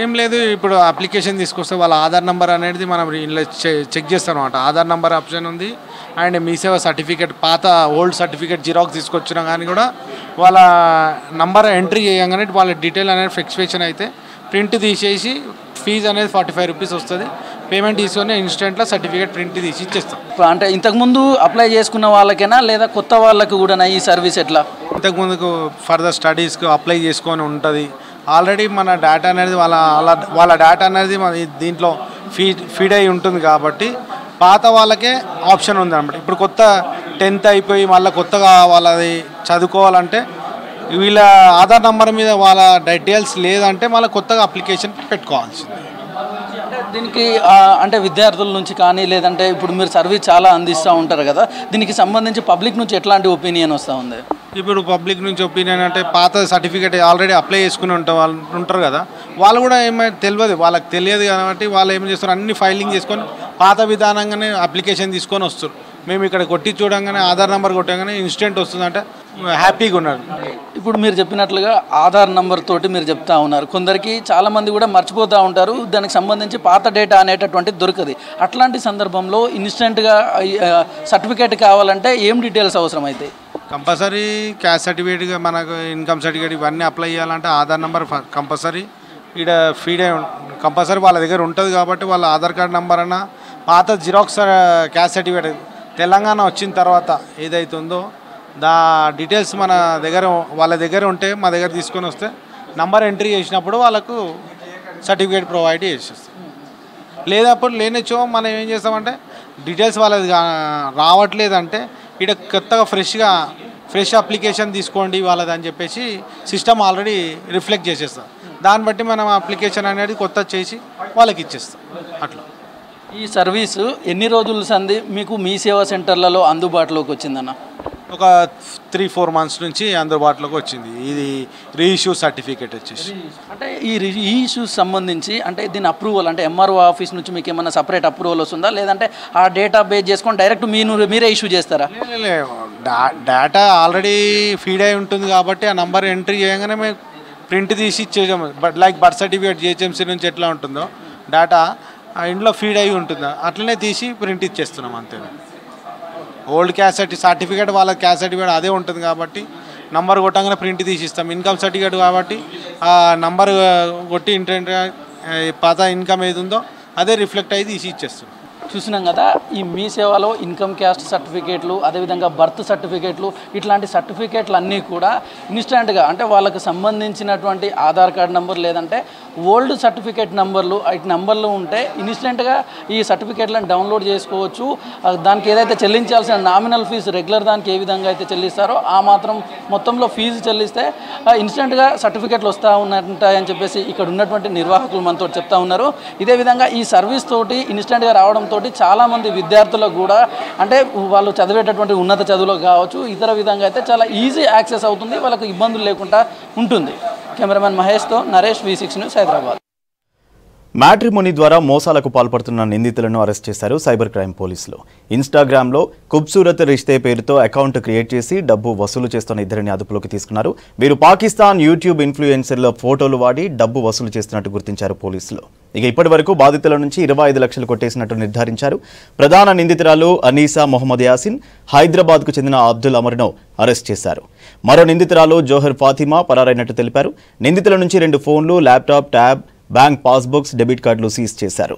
ఏం లేదు, ఇప్పుడు అప్లికేషన్ తీసుకొస్తే వాళ్ళ ఆధార్ నెంబర్ అనేది మనం ఇలా చెక్ చేస్తాం అనమాట. ఆధార్ నెంబర్ ఆప్షన్ ఉంది అండ్ మీ సేవ సర్టిఫికేట్ పాత ఓల్డ్ సర్టిఫికేట్ జిరాక్స్ తీసుకొచ్చినా కానీ కూడా వాళ్ళ నంబర్ ఎంట్రీ చేయగానే వాళ్ళ డీటెయిల్ అనేది ఫ్లక్చువేషన్ అయితే ప్రింట్ తీసేసి ఫీజు అనేది 45 rupees వస్తుంది. పేమెంట్ తీసుకొని ఇన్స్టెంట్లో సర్టిఫికేట్ ప్రింట్ తీసి ఇచ్చేస్తాం. అంటే ఇంతకుముందు అప్లై చేసుకున్న వాళ్ళకైనా లేదా కొత్త వాళ్ళకు కూడా ఈ సర్వీస్ ఎట్లా? ఇంతకుముందుకు ఫర్దర్ స్టడీస్కి అప్లై చేసుకొని ఉంటుంది. ఆల్రెడీ మన డేటా అనేది వాళ్ళ డేటా అనేది దీంట్లో ఫీడ్ అయి ఉంటుంది కాబట్టి పాత వాళ్ళకే ఆప్షన్ ఉంది అన్నమాట. ఇప్పుడు కొత్త 10th అయిపోయి మళ్ళీ కొత్తగా వాళ్ళది చదువుకోవాలంటే వీళ్ళ ఆధార్ నెంబర్ మీద వాళ్ళ డీటెయిల్స్ లేదంటే మళ్ళీ కొత్తగా అప్లికేషన్ పెట్టుకోవాల్సింది. దీనికి అంటే విద్యార్థుల నుంచి కానీ లేదంటే ఇప్పుడు మీరు సర్వీస్ చాలా అందిస్తూ ఉంటారు కదా, దీనికి సంబంధించి పబ్లిక్ నుంచి ఎట్లాంటి ఒపీనియన్ వస్తూ ఉంది? ఇప్పుడు పబ్లిక్ నుంచి ఒపీనియన్ అంటే పాత సర్టిఫికేట్ ఆల్రెడీ అప్లై చేసుకుని వాళ్ళు ఉంటారు కదా, వాళ్ళు కూడా ఏమైనా తెలియదు, వాళ్ళకి తెలియదు కాబట్టి వాళ్ళు ఏం చేస్తారు అన్ని ఫైలింగ్ చేసుకొని పాత విధానంగానే అప్లికేషన్ తీసుకొని వస్తారు. మేము ఇక్కడ కొట్టి చూడంగానే ఆధార్ నెంబర్ కొట్టగానే ఇన్స్టెంట్ వస్తుందంటే హ్యాపీగా ఉన్నారు. ఇప్పుడు మీరు చెప్పినట్లుగా ఆధార్ నెంబర్ తోటి మీరు చెప్తా ఉన్నారు. కొందరికి చాలామంది కూడా మర్చిపోతూ ఉంటారు, దానికి సంబంధించి పాత డేటా అనేటటువంటిది దొరకదు. అట్లాంటి సందర్భంలో ఇన్స్టెంట్గా సర్టిఫికేట్ కావాలంటే ఏం డీటెయిల్స్ అవసరం అవుతాయి? కంపల్సరీ క్యాస్ట్ సర్టిఫికేట్, మనకు ఇన్కమ్ సర్టిఫికేట్ ఇవన్నీ అప్లై చేయాలంటే ఆధార్ నెంబర్ కంపల్సరీ ఇక్కడ ఫీడ్ అయి కంపల్సరీ వాళ్ళ దగ్గర ఉంటుంది. కాబట్టి వాళ్ళ ఆధార్ కార్డ్ నెంబర్ అన్న పాత జిరాక్స్ క్యాస్ట్ సర్టిఫికేట్ తెలంగాణ వచ్చిన తర్వాత ఏదైతుందో డీటెయిల్స్ మన దగ్గర వాళ్ళ దగ్గర ఉంటే మా దగ్గర తీసుకొని వస్తే నంబర్ ఎంట్రీ చేసినప్పుడు వాళ్ళకు సర్టిఫికేట్ ప్రొవైడ్ చేసేస్తాం. లేదప్పుడు లేనిచో మనం ఏం చేస్తామంటే డీటెయిల్స్ వాళ్ళది రావట్లేదంటే ఇక్కడ కొత్తగా ఫ్రెష్ అప్లికేషన్ తీసుకోండి వాళ్ళది అని చెప్పేసి సిస్టమ్ ఆల్రెడీ రిఫ్లెక్ట్ చేసేస్తాం. దాన్ని బట్టి మనం అప్లికేషన్ అనేది కొత్త చేసి వాళ్ళకి ఇచ్చేస్తాం. అట్లా ఈ సర్వీసు ఎన్ని రోజుల సంది మీకు మీ సేవా సెంటర్లలో అందుబాటులోకి వచ్చిందన్న? ఒక 3-4 months నుంచి అందుబాటులోకి వచ్చింది. ఇది రీఇష్యూ సర్టిఫికేట్ వచ్చేసి అంటే ఈ రీఇష్యూస్ సంబంధించి అంటే దీని అప్రూవల్ అంటే ఎంఆర్ఓ ఆఫీస్ నుంచి మీకు ఏమైనా సపరేట్ అప్రూవల్ వస్తుందా, లేదంటే ఆ డేటా బేస్ చేసుకొని డైరెక్ట్ మీరే ఇష్యూ చేస్తారా? డేటా ఆల్రెడీ ఫీడ్ అయి ఉంటుంది కాబట్టి ఆ నంబర్ ఎంట్రీ చేయగానే మేము ప్రింట్ తీసి ఇచ్చేసాము. లైక్ బర్త్ సర్టిఫికేట్ జిహెచ్ఎంసీ నుంచి ఎట్లా ఉంటుందో డేటా ఇంట్లో ఫీడ్ అయి ఉంటుందా అట్లనే తీసి ప్రింట్ ఇచ్చేస్తున్నాం అంతే. ఓల్డ్ క్యాస్ట్ సర్టిఫికేట్ వాళ్ళ క్యాస్ట్ సర్టిఫికేట్ అదే ఉంటుంది కాబట్టి నంబర్ కొట్టగానే ప్రింట్ తీసి ఇస్తాం. ఇన్కమ్ సర్టిఫికేట్ కాబట్టి ఆ నంబర్ కొట్టి పాత ఇన్కమ్ ఏది ఉందో అదే రిఫ్లెక్ట్ అయ్యి తీసి ఇచ్చేస్తున్నాం. చూసినాం కదా, ఈ మీ సేవలో ఇన్కమ్ క్యాస్ట్ సర్టిఫికేట్లు, అదేవిధంగా బర్త్ సర్టిఫికేట్లు, ఇట్లాంటి సర్టిఫికేట్లు అన్నీ కూడా ఇన్స్టెంట్గా అంటే వాళ్ళకు సంబంధించినటువంటి ఆధార్ కార్డ్ నెంబర్ లేదంటే ఓల్డ్ సర్టిఫికేట్ నెంబర్లు ఇటు నెంబర్లు ఉంటే ఇన్స్టెంట్గా ఈ సర్టిఫికేట్లను డౌన్లోడ్ చేసుకోవచ్చు. దానికి ఏదైతే చెల్లించాల్సిన నామినల్ ఫీజు రెగ్యులర్ దానికి ఏ విధంగా అయితే చెల్లిస్తారో ఆ మాత్రం మొత్తంలో ఫీజు చెల్లిస్తే ఇన్స్టెంట్గా సర్టిఫికేట్లు వస్తూ ఉంటాయని చెప్పేసి ఇక్కడ ఉన్నటువంటి నిర్వాహకులు మనతో చెప్తా ఉన్నారు. ఇదే విధంగా ఈ సర్వీస్ తోటి ఇన్స్టెంట్గా రావడంతో చాలామంది విద్యార్థులకు కూడా అంటే వాళ్ళు చదివేటటువంటి ఉన్నత చదువులో కావచ్చు ఇతర విధంగా అయితే చాలా ఈజీ యాక్సెస్ అవుతుంది, వాళ్ళకు ఇబ్బందులు లేకుండా ఉంటుంది. కెమెరామెన్ మహేష్తో Naresh, V6 news, Hyderabad. Matrimony ద్వారా మోసాలకు పాల్పడుతున్న నిందితులను అరెస్ట్ చేశారు సైబర్ క్రైమ్ పోలీసులు. ఇన్స్టాగ్రామ్లో ఖూబ్సూరత్ రిష్తే పేరుతో అకౌంట్ క్రియేట్ చేసి డబ్బు వసూలు చేస్తున్న ఇద్దరిని అదుపులోకి తీసుకున్నారు. వీరు పాకిస్తాన్ యూట్యూబ్ ఇన్ఫ్లుయెన్సర్ల ఫోటోలు వాడి డబ్బు వసూలు చేస్తున్నట్టు గుర్తించారు పోలీసులు. ఇక ఇప్పటి వరకు బాధితుల నుంచి 25 లక్షలు కొట్టేసినట్టు నిర్ధారించారు. ప్రధాన నిందితురాలు అనీసా మొహమ్మద్ యాసిన్, హైదరాబాద్కు చెందిన అబ్దుల్ అమర్ను అరెస్ట్ చేశారు. మరో నిందితురాలు జోహర్ ఫాతిమా పరారైనట్టు తెలిపారు. నిందితుల నుంచి 2 ఫోన్లు, laptop, tab, bank passbooks, debit కార్డులు సీజ్ చేశారు.